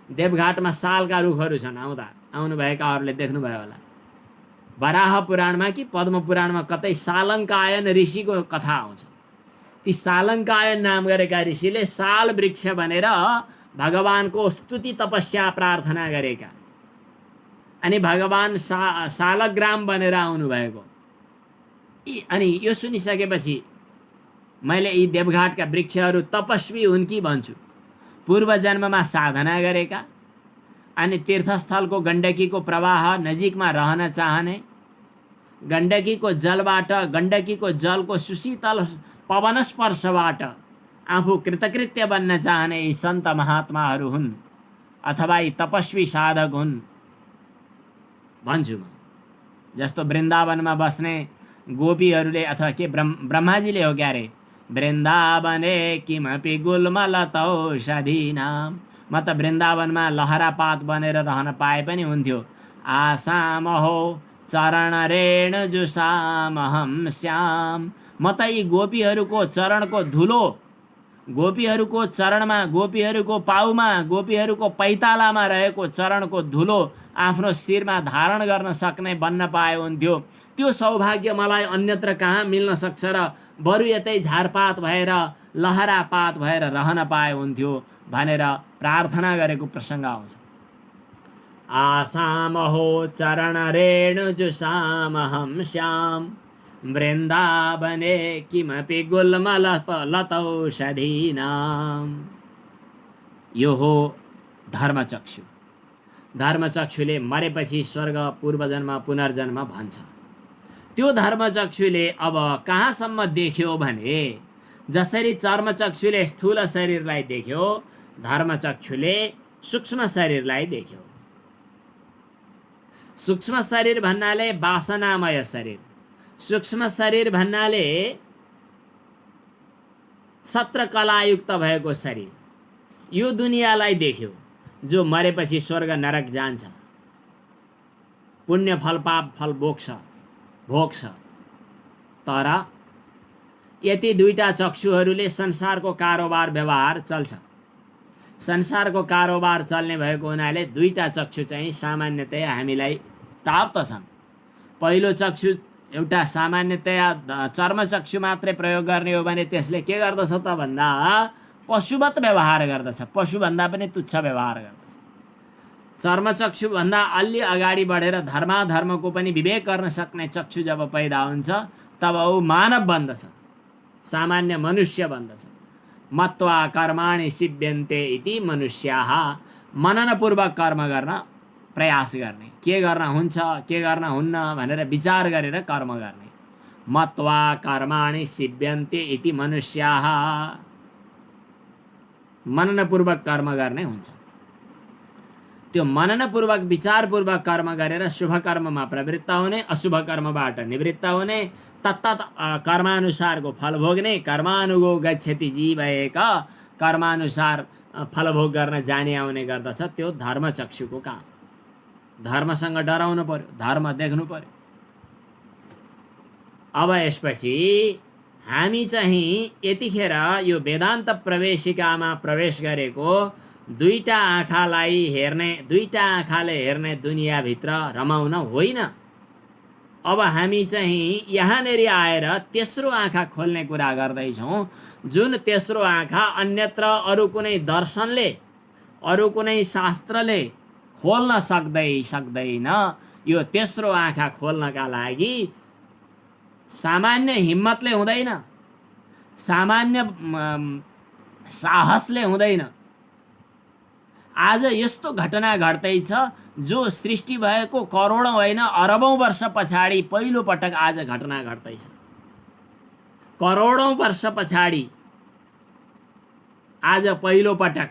देवघाटमा सालका रुखहरू छन्, आउनुभएकाहरूले देख्नुभयो होला। वराह पुराणमा कि पद्म पुराणमा कतै सालङ्कायन ऋषिको कथा आउँछ। ती सालङ्कायन नाम गरेका ऋषिले साल वृक्ष भनेर भगवानको स्तुति तपस्या प्रार्थना गरेका, अनि भगवान सालग्राम बनेर आउनुभएको। अनि यो सुनिसकेपछि मैले यी देवघाटका वृक्षहरू तपस्वी हुन् कि भन्छु। पूर्व जन्ममा साधना गरेका, अनि तीर्थस्थलको गण्डकीको प्रवाह नजिकमा रहन चाहने, गण्डकीको जलबाट, गण्डकीको जलको सुशीतल पवन स्पर्शबाट आफू कृतकृत्य बन्न चाहने यी सन्त महात्माहरू हुन् अथवा यी तपस्वी साधक हुन् भन्छु म। जस्तो वृन्दावनमा बस्ने गोपीहरूले अथवा के ब्रह्माजीले हो क्यारे, वृन्दावने किमपि गुल्मलतौषधीनाम, म त वृन्दावनमा लहरापात बनेर रहन पाए पनि हुन्थ्यो। आसाम हो चरण रेणुजुसामहम श्याम, म त यी गोपीहरूको चरणको धुलो, गोपीहरूको चरणमा, गोपीहरूको पाउमा, गोपीहरूको पैतालामा रहेको चरणको धुलो आफ्नो शिरमा धारण गर्न सक्ने बन्न पाए हुन्थ्यो। त्यो सौभाग्य मलाई अन्यत्र कहाँ मिल्न सक्छ र बरु यतै झारपात भएर लहरापात भएर रहन पाए हुन्थ्यो भनेर प्रार्थना गरेको प्रसङ्ग आउँछ। आसाम हो चरण रेणुजुसामहम श्याम, वृन्दावने किमपि गुल्मलतौषधीनाम। यो हो धर्मचक्षु। धर्मचक्षुले मरेपछि स्वर्ग, पूर्वजन्म, पुनर्जन्म भन्छ। त्यो धर्मचक्षुले अब कहाँसम्म देख्यो भने, जसरी चर्मचक्षुले स्थूल शरीरलाई देख्यो, धर्मचक्षुले सूक्ष्म शरीरलाई देख्यो। सूक्ष्म शरीर भन्नाले वासनामय शरीर, सूक्ष्म शरीर भन्नाले सत्रकलायुक्त भएको शरीर। यो दुनियाँलाई देख्यो जो मरेपछि स्वर्ग नरक जान्छ, पुण्य फल पाप फल भोग्छ। तर यति दुईटा चक्षुहरूले संसारको कारोबार व्यवहार चल्छ। संसारको कारोबार चल्ने भएको हुनाले दुईटा चक्षु चाहिँ सामान्यतया हामीलाई प्राप्त छन्। पहिलो चक्षु एउटा सामान्यतया चर्मचक्षु मात्रै प्रयोग गर्ने हो भने त्यसले के गर्दछ त भन्दा पशुवत व्यवहार गर्दछ, पशुभन्दा पनि तुच्छ व्यवहार गर्दछ। चर्मचक्षु भन्दा अलि अगाडि बढेर धर्माधर्मको पनि विवेक गर्न सक्ने चक्षु जब पैदा हुन्छ तब ऊ मानव बन्दछ, सामान्य मनुष्य बन्दछ। मत्वा कर्माणि सिद्ध्यन्ते इति मनुष्याः, मननपूर्वक कर्म गर्न प्रयास गर्ने, के गर्न हुन्छ के गर्न हुन्न भनेर विचार गरेर कर्म गर्ने। मत्वा कर्माणि सिद्ध्यन्ते इति मनुष्याः, मननपूर्वक कर्म गर्ने हुन्छ। त्यो मननपूर्वक विचारपूर्वक कर्म गरेर शुभ कर्ममा प्रवृत्त हुने, अशुभ कर्मबाट निवृत्त हुने, तत्तत् कर्मानुसारको फल भोग्ने। कर्मानुगो गच्छति जीव एक, कर्मानुसार फलभोग गर्न जाने आउने गर्दछ। त्यो धर्मचक्षुको काम। धर्मसँग डराउनु पर्यो, धर्म देख्नु पर्यो। अब यसपछि हामी चाहिँ यतिखेर यो वेदान्त प्रवेशिकामा प्रवेश गरेको दुईटा आँखालाई हेर्ने, दुईटा आँखाले हेर्ने दुनियाँभित्र रमाउन होइन। अब हामी चाहिँ यहाँनेरि आएर तेस्रो आँखा खोल्ने कुरा गर्दैछौँ, जुन तेस्रो आँखा अन्यत्र अरू कुनै दर्शनले, अरू कुनै शास्त्रले खोल्न सक्दैन। यो तेस्रो आँखा खोल्नका लागि सामान्य हिम्मतले हुँदैन, सामान्य साहसले हुँदैन। आज यस्तो घटना घट्दैछ जो सृष्टि भएको करोडौँ होइन अरबौँ वर्ष पछाडि पहिलो पटक आज घटना घट्दैछ। करोडौँ वर्ष पछाडि आज पहिलो पटक।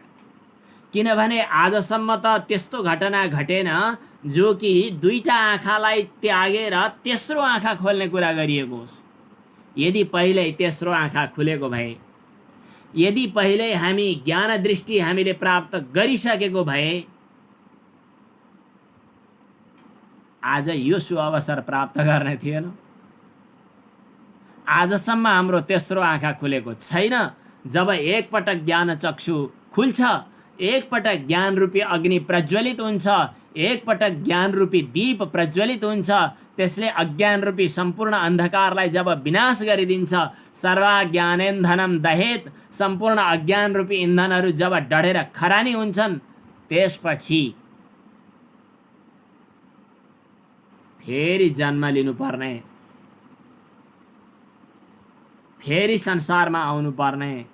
किनभने आजसम्म त त्यस्तो घटना घटेन जो कि दुईटा आँखालाई त्यागेर तेस्रो आँखा खोल्ने कुरा गरिएको होस्। यदि पहिल्यै तेस्रो आँखा खुलेको भए, यदि पहिल्यै हामी ज्ञान दृष्टि हामीले प्राप्त गरिसकेको भए आज यो सुअवसर प्राप्त गर्ने थिएन। आजसम्म हाम्रो तेस्रो आँखा खुलेको छैन। जब एकपटक ज्ञान चक्षु खुल्छ, एकपटक ज्ञान रूपी अग्नि प्रज्वलित हुन्छ, एकपटक ज्ञान रूपी दीप प्रज्वलित हुन्छ, त्यसले अज्ञान रूपी सम्पूर्ण अन्धकारलाई जब विनाश गरिदिन्छ, सर्वज्ञानेन्धनम दहेत, सम्पूर्ण अज्ञान रूपी इन्धनहरू जब डढेर खरानी हुन्छन्, त्यसपछि फेरि जन्म लिनुपर्ने, फेरि संसारमा आउनुपर्ने,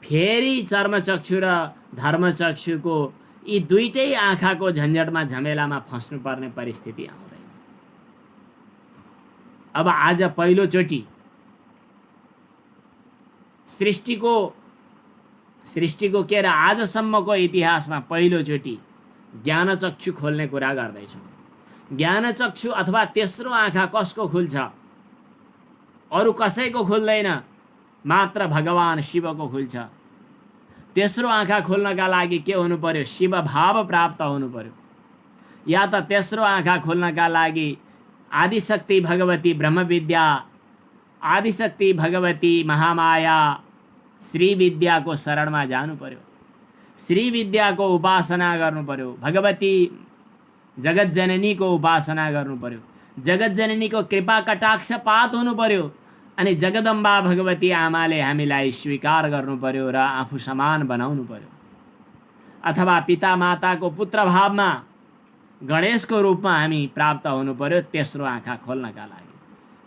फेरि चर्मचक्षु र धर्मचक्षुको यी दुईटै आँखाको झन्झटमा झमेलामा फस्नुपर्ने परिस्थिति आउँदैन। अब आज पहिलोचोटि सृष्टिको सृष्टिको के र आजसम्मको इतिहासमा पहिलोचोटि ज्ञानचक्षु खोल्ने कुरा गर्दैछौँ। ज्ञानचक्षु अथवा तेस्रो आँखा कसको खुल्छ? अरू कसैको खुल्दैन, मात्र भगवान शिवको खुल्छ। तेस्रो आँखा खोल्नका लागि के हुनु पर्यो? शिव भाव प्राप्त हुनु पर्यो। या त तेस्रो आँखा खोल्नका लागि आदिशक्ति भगवती ब्रह्मविद्या, आदिशक्ति भगवती महामाया श्री विद्याको शरणमा जानु पर्यो। श्री विद्याको उपासना गर्नु पर्यो। भगवती जगतजननीको उपासना गर्नु पर्यो। जगतजननीको कृपा कटाक्षपात हुनु पर्यो। अनि जगदम्बा भगवती आमाले हामीलाई स्वीकार गर्नु पर्यो र आफू समान बनाउनु पर्यो। अथवा पिता माताको पुत्र भावमा गणेशको रूपमा हामी प्राप्त हुनु पर्यो तेस्रो आँखा खोल्नका लागि।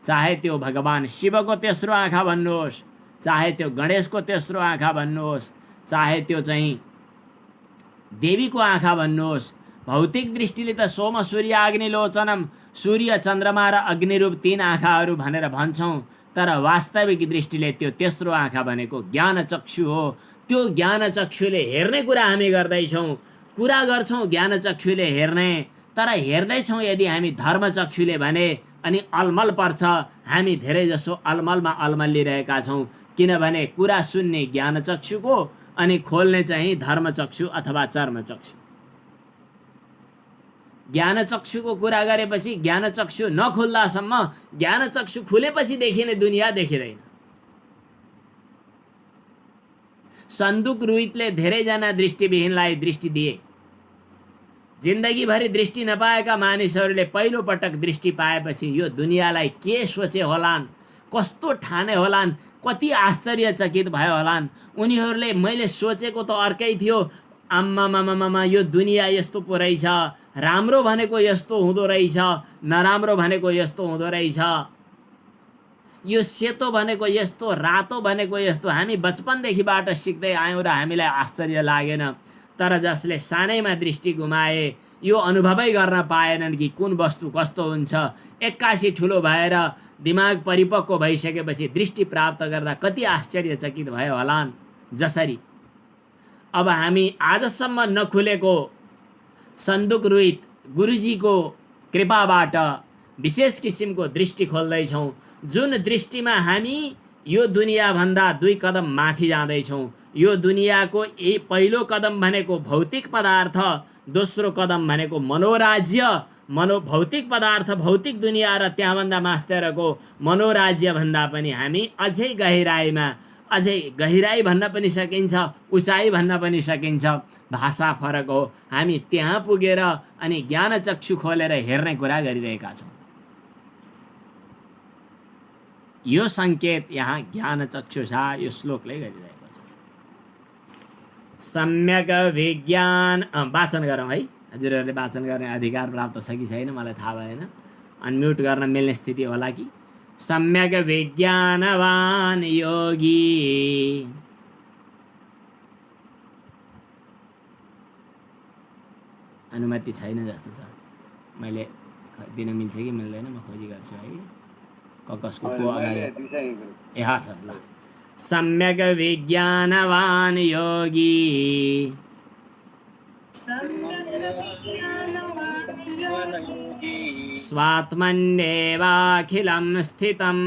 चाहे त्यो भगवान शिवको तेस्रो आँखा भन्नुहोस्, चाहे त्यो गणेशको तेस्रो आँखा भन्नुहोस्, चाहे त्यो चाहिँ देवीको आँखा भन्नुहोस्। भौतिक दृष्टिले त सोम सूर्य अग्नि लोचनम, सूर्य चन्द्रमा र अग्निरूप तीन आँखाहरू भनेर भन्छौँ, तर वास्तविक दृष्टिले त्यो तेस्रो आँखा भनेको ज्ञानचक्षु हो। त्यो ज्ञानचक्षुले हेर्ने कुरा हामी गर्दैछौँ, कुरा गर्छौँ ज्ञानचक्षुले हेर्ने, तर हेर्दैछौँ यदि हामी धर्मचक्षुले भने अनि अलमल पर्छ। हामी धेरै जसो अलमलमा अलमलिरहेका छौँ, किनभने कुरा सुन्ने ज्ञानचक्षुको अनि खोल्ने चाहिँ धर्मचक्षु अथवा चर्मचक्षु। ज्ञानचक्षुको कुरा गरेपछि ज्ञानचक्षु नखुल्दासम्म, ज्ञानचक्षु खुलेपछि देखिने दुनियाँ देखिँदैन। सन्दुक रुइतले धेरैजना दृष्टिविहीनलाई दृष्टि दिए। जिन्दगीभरि दृष्टि नपाएका मानिसहरूले पहिलो पटक दृष्टि पाएपछि यो दुनियाँलाई के सोचे होलान्, कस्तो ठाने होलान्, कति आश्चर्यचकित भयो होलान्। उनीहरूले मैले सोचेको त अर्कै थियो, आम्मामामामा यो दुनियाँ यस्तो पो रहेछ, राम्रो भनेको यस्तो हुँदो रहेछ, नराम्रो भनेको यस्तो हुँदो रहेछ, यो सेतो भनेको यस्तो, रातो भनेको यस्तो। हामी बचपनदेखिबाट सिक्दै आयौँ र हामीलाई आश्चर्य लागेन। तर जसले सानैमा दृष्टि गुमाए, यो अनुभवै गर्न पाएनन् कि कुन वस्तु कस्तो हुन्छ, एक्कासी ठुलो भएर दिमाग परिपक्व भइसकेपछि दृष्टि प्राप्त गर्दा कति आश्चर्यचकित भयो होलान्। जसरी अब हामी आजसम्म नखुलेको सन्दुक रुइत गुरुजीको कृपाबाट विशेष किसिमको दृष्टि खोल्दैछौँ, जुन दृष्टिमा हामी यो दुनियाँभन्दा 2 कदम माथि जाँदैछौँ। यो दुनियाँको पहिलो कदम भनेको भौतिक पदार्थ, दोस्रो कदम भनेको मनोराज्य। भौतिक पदार्थ, भौतिक दुनियाँ र त्यहाँभन्दा मास्तिरको मनोराज्य भन्दा पनि हामी अझै गहिराइमा, अझै गहिराई भन्न पनि सकिन्छ, उचाइ भन्न पनि सकिन्छ, भाषा फरक हो। हामी त्यहाँ पुगेर अनि ज्ञानचक्षु खोलेर हेर्ने कुरा गरिरहेका छौँ। यो सङ्केत यहाँ ज्ञानचक्षुषा यो श्लोकले गरिरहेको छ। सम्यक विज्ञान वाचन गरौँ है। हजुरहरूले वाचन गर्ने अधिकार प्राप्त छ कि छैन मलाई थाहा भएन, अनम्युट गर्न मिल्ने स्थिति होला कि। सम्यक विज्ञानवान योगी, अनुमति छैन जस्तो छ। मैले दिन मिल्छ कि मिल्दैन म खोजी गर्छु है। कसको को अगाडि ए हस् ल। सम्यक विज्ञानवान योगी, स्वात्मन्येवाखिलं स्थितम्,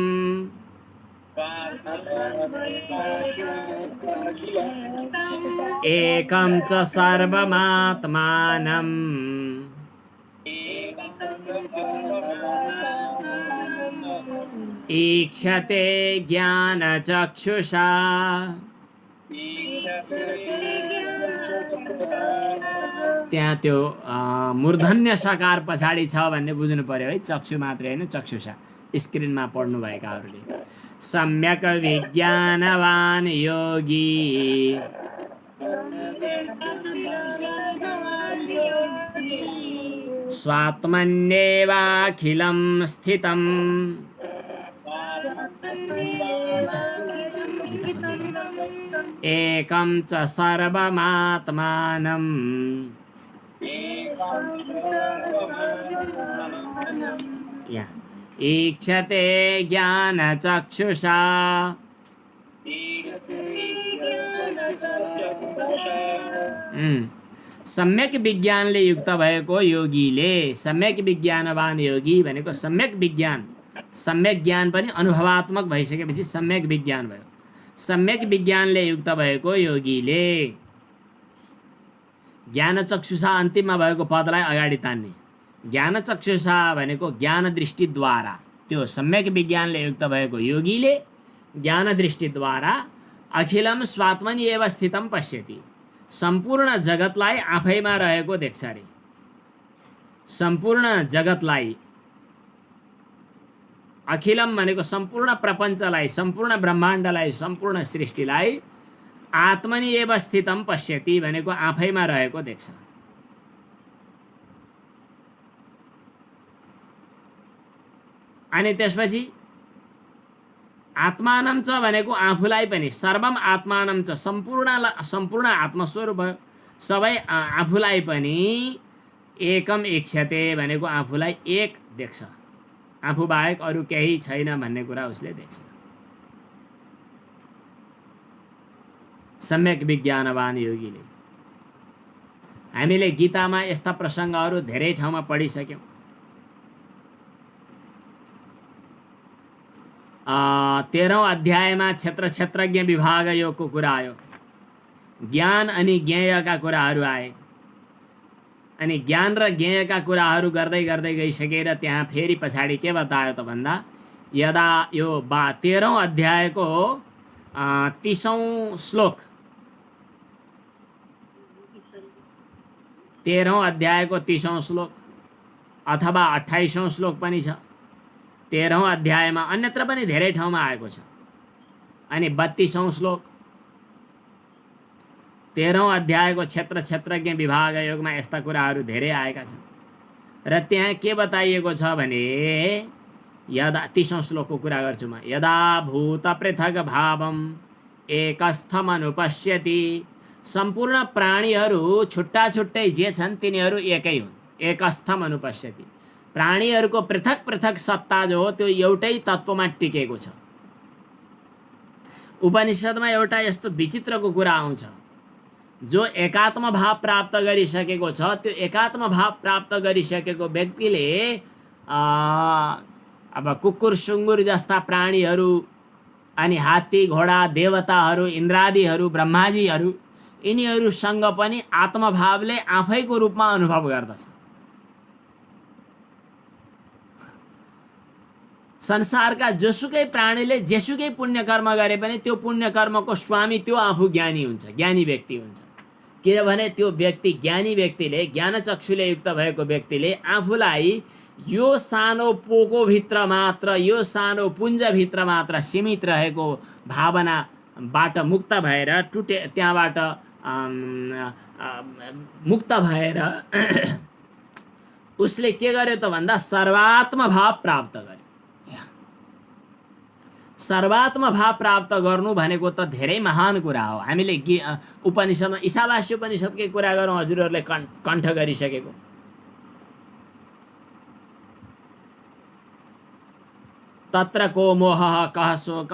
एकं च सर्वमात्मानं, ईक्षते ज्ञानचक्षुषा। त्यहाँ त्यो मूर्धन्य सकार पछाडि छ भन्ने बुझ्नु पर्यो है। चक्षु मात्रै होइन, चक्षुषा स्क्रिनमा पढ्नुभएकाहरूले। सम्यक विज्ञानवान योगी, स्वात्मन्येवाखिलं स्थितम्, एकं च सर्वमात्मानं, ईक्षते ज्ञानचक्षुषा। सम्यक विज्ञानले युक्त भएको योगीले, सम्यक विज्ञानवान योगी भनेको सम्यक विज्ञान, सम्यक ज्ञान पनि अनुभवात्मक भइसकेपछि सम्यक विज्ञान भयो। सम्यक विज्ञानले युक्त भएको योगीले ज्ञानचक्षुषा अन्तिममा भएको पदलाई अगाडि तान्ने। ज्ञानचक्षुषा भनेको ज्ञान दृष्टिद्वारा, त्यो सम्यक विज्ञानले युक्त भएको योगीले ज्ञान दृष्टिद्वारा अखिलम स्वात्मनि एव स्थितम पश्यति, सम्पूर्ण जगतलाई आफैमा रहेको देख्छ रे। सम्पूर्ण जगतलाई, अखिलम भनेको सम्पूर्ण प्रपञ्चलाई, सम्पूर्ण ब्रह्माण्डलाई, सम्पूर्ण सृष्टिलाई आत्मनि एव स्थितम पश्यति भनेको आफैमा रहेको देख्छ। अनि त्यसपछि आत्मानं च भनेको आफूलाई पनि, सर्वम आत्मानं च सम्पूर्ण आत्मस्वरूप भयो, सबै आफूलाई पनि एकम इक्षते भनेको आफूलाई एक देख्छ, आफू बाहेक अरू केही छैन भन्ने कुरा उसले देख्छ। सम्यक विज्ञानवान योगीले। हामीले गीतामा यस्ता प्रसङ्गहरू धेरै ठाउँमा पढिसक्यौँ। 13औं अध्यायमा क्षेत्र क्षेत्रज्ञ विभाग योगको कुरा आयो, ज्ञान अनि ज्ञेयका कुराहरू आए। अनि ज्ञान र ज्ञेयका कुराहरू गर्दै गर्दै गइसकेर त्यहाँ फेरि पछाडि के बतायो त भन्दा, यदा यो 13औं अध्यायको 30औं श्लोक, 13औं अध्यायको 30औं श्लोक अथवा 28औं श्लोक पनि छ। 13औं अध्यायमा अन्यत्र पनि धेरै ठाउँमा आएको छ। अनि 32औं श्लोक, 13औं अध्यायको क्षेत्र क्षेत्रज्ञ विभाग योगमा यस्ता कुराहरू धेरै आएका छन्। र त्यहाँ के बताइएको छ भने, यदा 30औं श्लोकको कुरा गर्छु म, यदा भूत पृथक भावम एकस्थम अनुपश्यति, सम्पूर्ण प्राणीहरू छुट्टा छुट्टै जे छन् तिनीहरू एकै हुन्, एकस्थम अनुपश्यति। प्राणीहरूको पृथक पृथक सत्ता जो हो त्यो एउटै तत्त्वमा टिकेको छ। उपनिषदमा एउटा यस्तो विचित्रको कुरा आउँछ, जो एकात्म भाव प्राप्त गरिसकेको छ, त्यो एकात्म भाव प्राप्त गरिसकेको व्यक्तिले अब कुकुर सुँगुर जस्ता प्राणीहरू अनि हात्ती घोडा देवताहरू इन्द्रादिहरू ब्रह्माजीहरू यिनीहरूसँग पनि आत्मभावले आफैको रूपमा अनुभव गर्दछ। संसारका जोसुकै प्राणीले जेसुकै पुण्य कर्म गरे पनि त्यो पुण्य कर्मको स्वामी त्यो आफू ज्ञानी हुन्छ, ज्ञानी व्यक्ति हुन्छ। किनभने त्यो व्यक्ति, ज्ञानी व्यक्तिले, ज्ञानचक्षुले युक्त भएको व्यक्तिले आफूलाई यो सानो पोकोभित्र मात्र, यो सानो पुञ्जभित्र मात्र सीमित रहेको भावनाबाट मुक्त भएर त्यहाँबाट मुक्त भएर उसले के गर्यो त भन्दा सर्वात्म भाव प्राप्त गर्यो। सर्वात्म भाव प्राप्त गर्नु भनेको त धेरै महान कुरा हो। हामीले उपनिषदमा ईशावास्य उपनिषदकै कुरा गरौँ, हजुरहरूले कण्ठ गरिसकेको। तत्र को मोहः कः शोक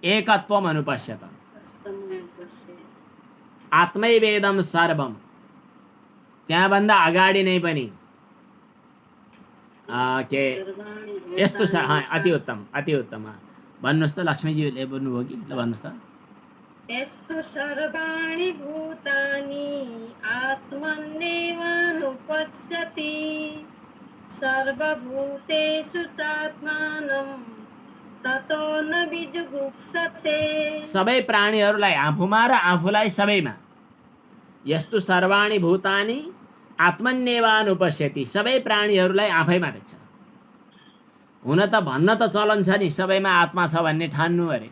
एकत्वम अनुपश्यत, आत्मैवेदम सर्वम। त्यहाँभन्दा अगाडि नै पनि के यस्तो छ। अति उत्तम, अति उत्तम। भन्नुहोस् त, लक्ष्मीजीले बोल्नुभयो कि? ल भन्नुहोस् त। यस्तु सर्वाणि भूतानि आत्मन्येवानुपश्यति, सर्वभूतेषु चात्मानं ततो न विजुगुप्सते। सबै प्राणीहरूलाई आफूमा र आफूलाई सबैमा। यस्तु सर्वाणि भूतानि आत्मन्येवानुपश्यति, सबै प्राणीहरूलाई आफैमा देख्छ। हुन त भन्न त चलन छ नि, सबैमा आत्मा छ भन्ने ठान्नु अरे।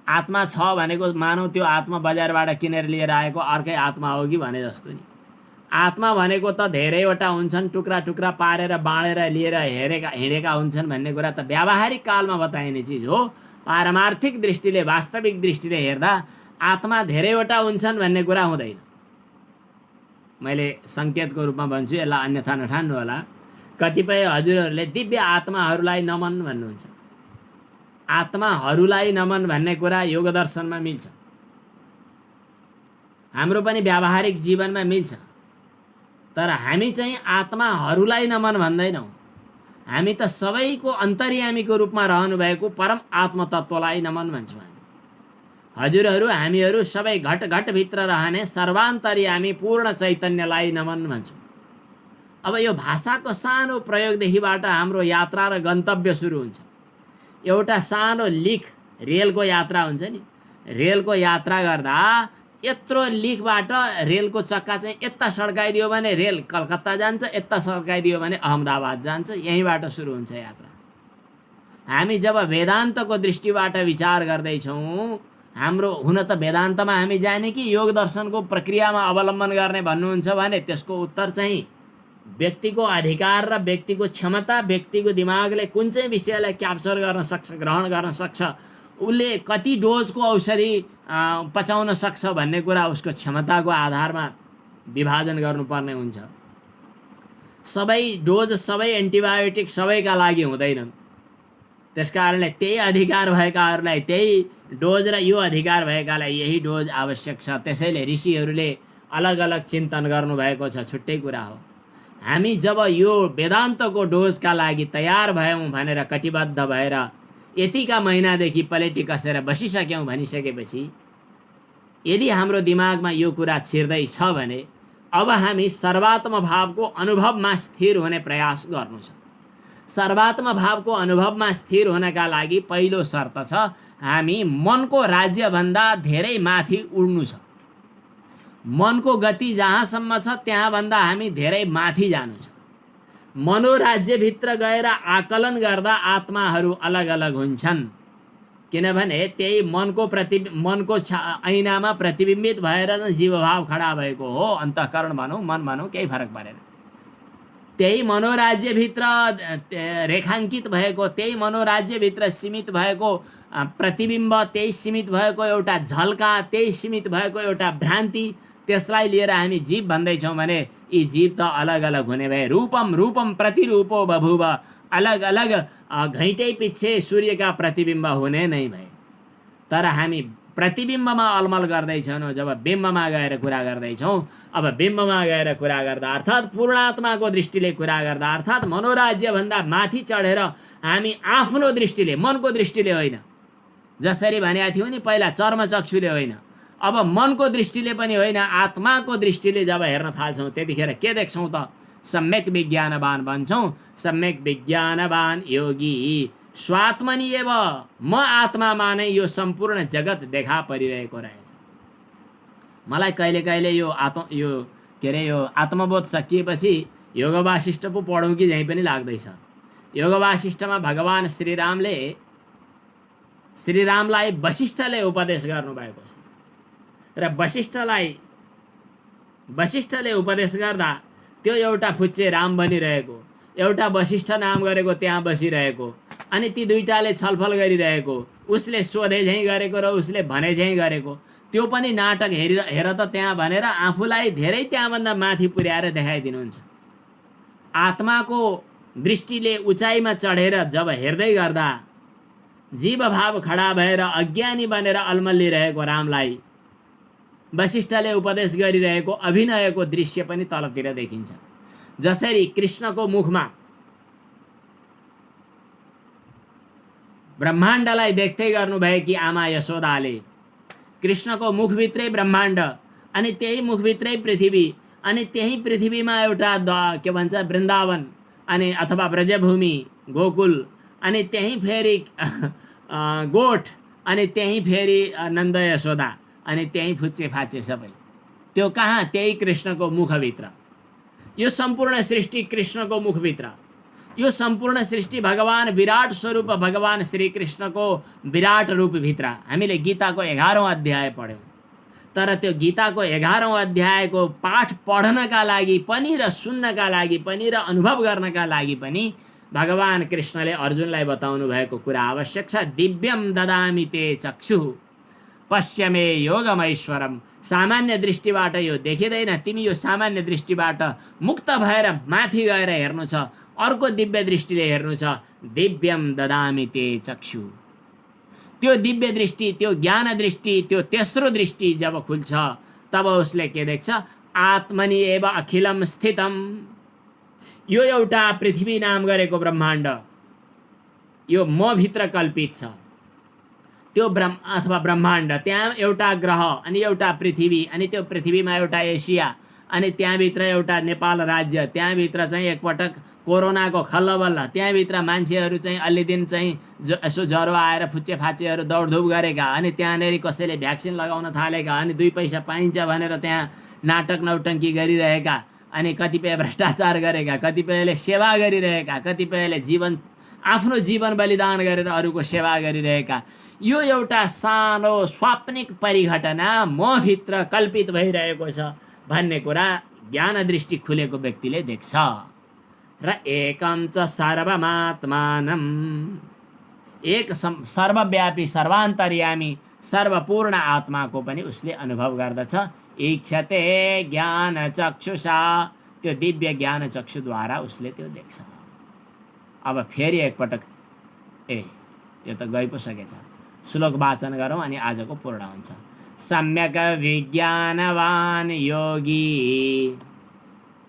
आत्मा छ भनेको मानौ त्यो आत्मा बजारबाट किनेर लिएर आएको अर्कै आत्मा हो कि भने जस्तो नि। आत्मा भनेको त धेरैवटा हुन्छन्, टुक्रा टुक्रा पारेर बाँडेर लिएर हिँडेका हुन्छन् भन्ने कुरा त व्यावहारिक कालमा बताइने चिज हो। पारमार्थिक दृष्टिले, वास्तविक दृष्टिले हेर्दा आत्मा धेरैवटा हुन्छन् भन्ने कुरा हुँदैन। मैले सङ्केतको रूपमा भन्छु, यसलाई अन्यथा नठान्नु होला। कतिपय हजुरहरूले दिव्य आत्माहरूलाई नमन भन्नुहुन्छ। आत्माहरूलाई नमन भन्ने कुरा योग दर्शनमा मिल्छ। हाम्रो पनि व्यावहारिक जीवनमा मिल्छ। तर हामी चाहिँ आत्माहरूलाई नमन भन्दैनौँ, हामी त सबैको अन्तर्यामीको रूपमा रहनुभएको परम आत्मतत्त्वलाई नमन भन्छौँ। हजुरहरू हामीहरू सबै घट घटभित्र रहने सर्वान्तर्यामी पूर्ण चैतन्यलाई नमन भन्छौँ। अब यो भाषाको सानो प्रयोगदेखिबाट हाम्रो यात्रा र गन्तव्य सुरु हुन्छ। एउटा सानो लिक, रेलको यात्रा हुन्छ नि, रेलको यात्रा गर्दा यत्रो लिकबाट रेलको चक्का चाहिँ यता सड्काइदियो भने रेल कलकत्ता जान्छ, यता सड्काइदियो भने अहमदाबाद जान्छ। यहीँबाट सुरु हुन्छ यात्रा। हामी जब वेदान्तको दृष्टिबाट विचार गर्दैछौँ, हाम्रो हुन त वेदान्तमा हामी जाने कि योग दर्शनको प्रक्रियामा अवलम्बन गर्ने भन्नुहुन्छ भने त्यसको उत्तर चाहिँ व्यक्तिको अधिकार र व्यक्तिको क्षमता, व्यक्तिको दिमागले कुन चाहिँ विषयलाई क्याप्चर गर्न सक्छ, ग्रहण गर्न सक्छ, उसले कति डोजको औषधि पचाउन सक्छ भन्ने कुरा उसको क्षमताको आधारमा विभाजन गर्नुपर्ने हुन्छ। सबै डोज, सबै एन्टिबायोटिक सबैका लागि हुँदैनन्। त्यसकारणले त्यही अधिकार भएकाहरूलाई त्यही डोज र यो अधिकार भएकालाई यही डोज आवश्यक छ। त्यसैले ऋषिहरूले अलग अलग चिन्तन गर्नुभएको छ, छुट्टै कुरा हो। हामी जब यो वेदान्तको डोजका लागि तयार भयौँ भनेर कटिबद्ध भएर यतिका महिनादेखि पलेटी कसेर बसिसक्यौँ भनिसकेपछि यदि हाम्रो दिमागमा यो कुरा छिर्दैछ भने अब हामी सर्वात्म भावको अनुभवमा स्थिर हुने प्रयास गर्नु छ। सर्वात्म भावको अनुभवमा स्थिर हुनका लागि पहिलो शर्त छ हामी मनको राज्यभन्दा धेरै माथि उड्नु छ। मनको गति जहाँसम्म छ त्यहाँभन्दा हामी धेरै माथि जानु छ। मनोराज्यभित्र गएर आकलन गर्दा आत्माहरू अलग अलग हुन्छन्, किनभने त्यही मनको ऐनामा प्रतिबिम्बित भएर जीवभाव खडा भएको हो। अन्तःकरण भनौँ, मन भनौँ, केही फरक परेन। त्यही मनोराज्यभित्र रेखाङ्कित भएको, त्यही मनोराज्यभित्र सीमित भएको प्रतिबिम्ब, त्यही सीमित भएको एउटा झल्का, त्यही सीमित भएको एउटा भ्रान्ति, त्यसलाई लिएर हामी जीव भन्दैछौँ भने यी जीव त अलग अलग हुने भए। रूपम रूपम प्रतिरूपो बभुव, अलग अलग घैँटै पिच्छे सूर्यका प्रतिबिम्ब हुने नै भए। तर हामी प्रतिबिम्बमा अलमल गर्दैछौँ जब बिम्बमा गएर कुरा गर्दैछौँ। अब बिम्बमा गएर कुरा गर्दा अर्थात् पूर्णात्माको दृष्टिले कुरा गर्दा अर्थात् मनोराज्यभन्दा माथि चढेर हामी आफ्नो दृष्टिले, मनको दृष्टिले होइन, जसरी भनेका थियौँ नि पहिला चर्मचक्षुले होइन, अब मनको दृष्टिले पनि होइन, आत्माको दृष्टिले जब हेर्न थाल्छौँ त्यतिखेर के देख्छौँ त? सम्यक विज्ञानवान बन्छौँ। सम्यक विज्ञानवान योगी स्वात्मनि एव, म आत्मामा नै यो सम्पूर्ण जगत देखा परिरहेको रहेछ। मलाई कहिले कहिले यो आत्मबोध सकिएपछि योग वासिष्ठ पो पढौँ कि झैँ पनि लाग्दैछ। योग वासिष्ठमा भगवान श्रीरामलाई वशिष्ठले उपदेश गर्नुभएको छ र वशिष्ठले उपदेश गर्दा त्यो एउटा फुच्चे राम बनिरहेको, एउटा वशिष्ठ नाम गरेको त्यहाँ बसिरहेको, अनि ती दुईटाले छलफल गरिरहेको, उसले सोधे झैँ गरेको र उसले भने झैँ गरेको, त्यो पनि नाटक हेर त त्यहाँ भनेर आफूलाई धेरै त्यहाँभन्दा माथि पुर्याएर देखाइदिनुहुन्छ। आत्माको दृष्टिले उचाइमा चढेर जब हेर्दै गर्दा जीवभाव खडा भएर अज्ञानी बनेर अल्मलिरहेको रामलाई वशिष्ठले उपदेश गरिरहेको अभिनयको दृश्य पनि तलतिर देखिन्छ। जसरी कृष्णको मुखमा ब्रह्माण्डलाई देख्दै गर्नुभएकी आमा यशोदाले कृष्णको मुखभित्रै ब्रह्माण्ड, अनि त्यही मुखभित्रै पृथ्वी, अनि त्यही पृथ्वीमा एउटा के भन्छ वृन्दावन, अनि अथवा ब्रजभूमि गोकुल, अनि त्यही फेरि गोठ, अनि त्यही फेरि नन्द यशोदा, अनि त्यही फुच्चे फाच्चे सबै, त्यो कहाँ? त्यही कृष्णको मुखभित्र। यो सम्पूर्ण सृष्टि कृष्णको मुखभित्र, यो सम्पूर्ण सृष्टि भगवान विराट स्वरूप भगवान श्रीकृष्णको विराट रूपभित्र। हामीले गीताको 11औं अध्याय पढ्यौँ, तर त्यो गीताको 11औं अध्यायको पाठ पढ्नका लागि पनि र सुन्नका लागि पनि र अनुभव गर्नका लागि पनि भगवान कृष्णले अर्जुनलाई बताउनु भएको कुरा आवश्यक छ। दिव्यम ददामि ते चक्षुः पश्यमे योगमैश्वरम। सामान्य दृष्टिबाट यो देखिँदैन, तिमी यो सामान्य दृष्टिबाट मुक्त भएर माथि गएर हेर्नु छ, अर्को दिव्य दृष्टिले हेर्नु छ। दिव्यम ददामि ते चक्षु, त्यो दिव्य दृष्टि, त्यो ज्ञान दृष्टि, त्यो तेस्रो दृष्टि जब खुल्छ तब उसले के देख्छ, आत्मनि एव अखिलम स्थितम। यो एउटा पृथ्वी नाम गरेको ब्रह्माण्ड यो म भित्र कल्पित छ। त्यो अथवा ब्रह्माण्ड, त्यहाँ एउटा ग्रह अनि एउटा पृथ्वी, अनि त्यो पृथ्वीमा एउटा एसिया, अनि त्यहाँभित्र एउटा नेपाल राज्य, त्यहाँभित्र चाहिँ एकपटक कोरोनाको खल्लबल्ल, त्यहाँभित्र मान्छेहरू चाहिँ अलि दिन चाहिँ यसो ज्वरो आएर फुच्चे-फाचेहरू दौडधुप गरेका, अनि त्यहाँनिर कसैले भ्याक्सिन लगाउन थालेका, अनि 2 पैसा पाइन्छ भनेर त्यहाँ नाटक नौटङ्की गरिरहेका, अनि कतिपय भ्रष्टाचार गरेका, कतिपयले सेवा गरिरहेका, कतिपयले आफ्नो जीवन बलिदान गरेर अरूको सेवा गरिरहेका। यो एउटा सानो स्वाप्निक परिघटना म भित्र कल्पित भइरहेको छ भन्ने कुरा ज्ञान दृष्टि खुलेको व्यक्तिले देख्छ। र एकम च सर्वमात्मानम, एक सर्वव्यापी सर्वान्तर्यामी सर्वपूर्ण आत्माको पनि उसले अनुभव गर्दछ। इच्छते ज्ञान चक्षुषा, त्यो दिव्य ज्ञान चक्षुद्वारा उसले त्यो देख्छ। अब फेरि एकपटक यो त गइ पो सकेछ, श्लोक वाचन गरौँ अनि आजको पूर्ण हुन्छ। सम्यक विज्ञानवान योगी,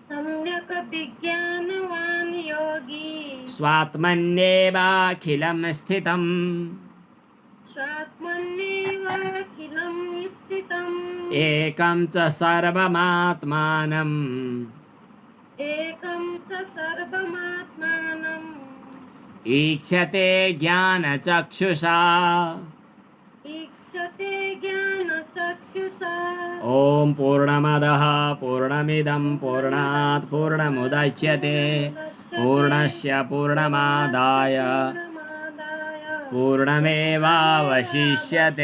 सम्यक विज्ञानवान योगी, स्वात्मन्येवाखिलं स्थितम्, स्वात्मन्येवाखिलं स्थितम्, एकं च सर्वमात्मानम्, एकं च सर्वमात्मानम्, ईक्षते ज्ञानचक्षुषा, ईक्षते ज्ञानचक्षुषा। ॐ पूर्णमदः पूर्णमिदं पूर्णात् पूर्णमुदच्यते पूर्णस्य पूर्णमादाय पूर्णमेवावशिष्यते।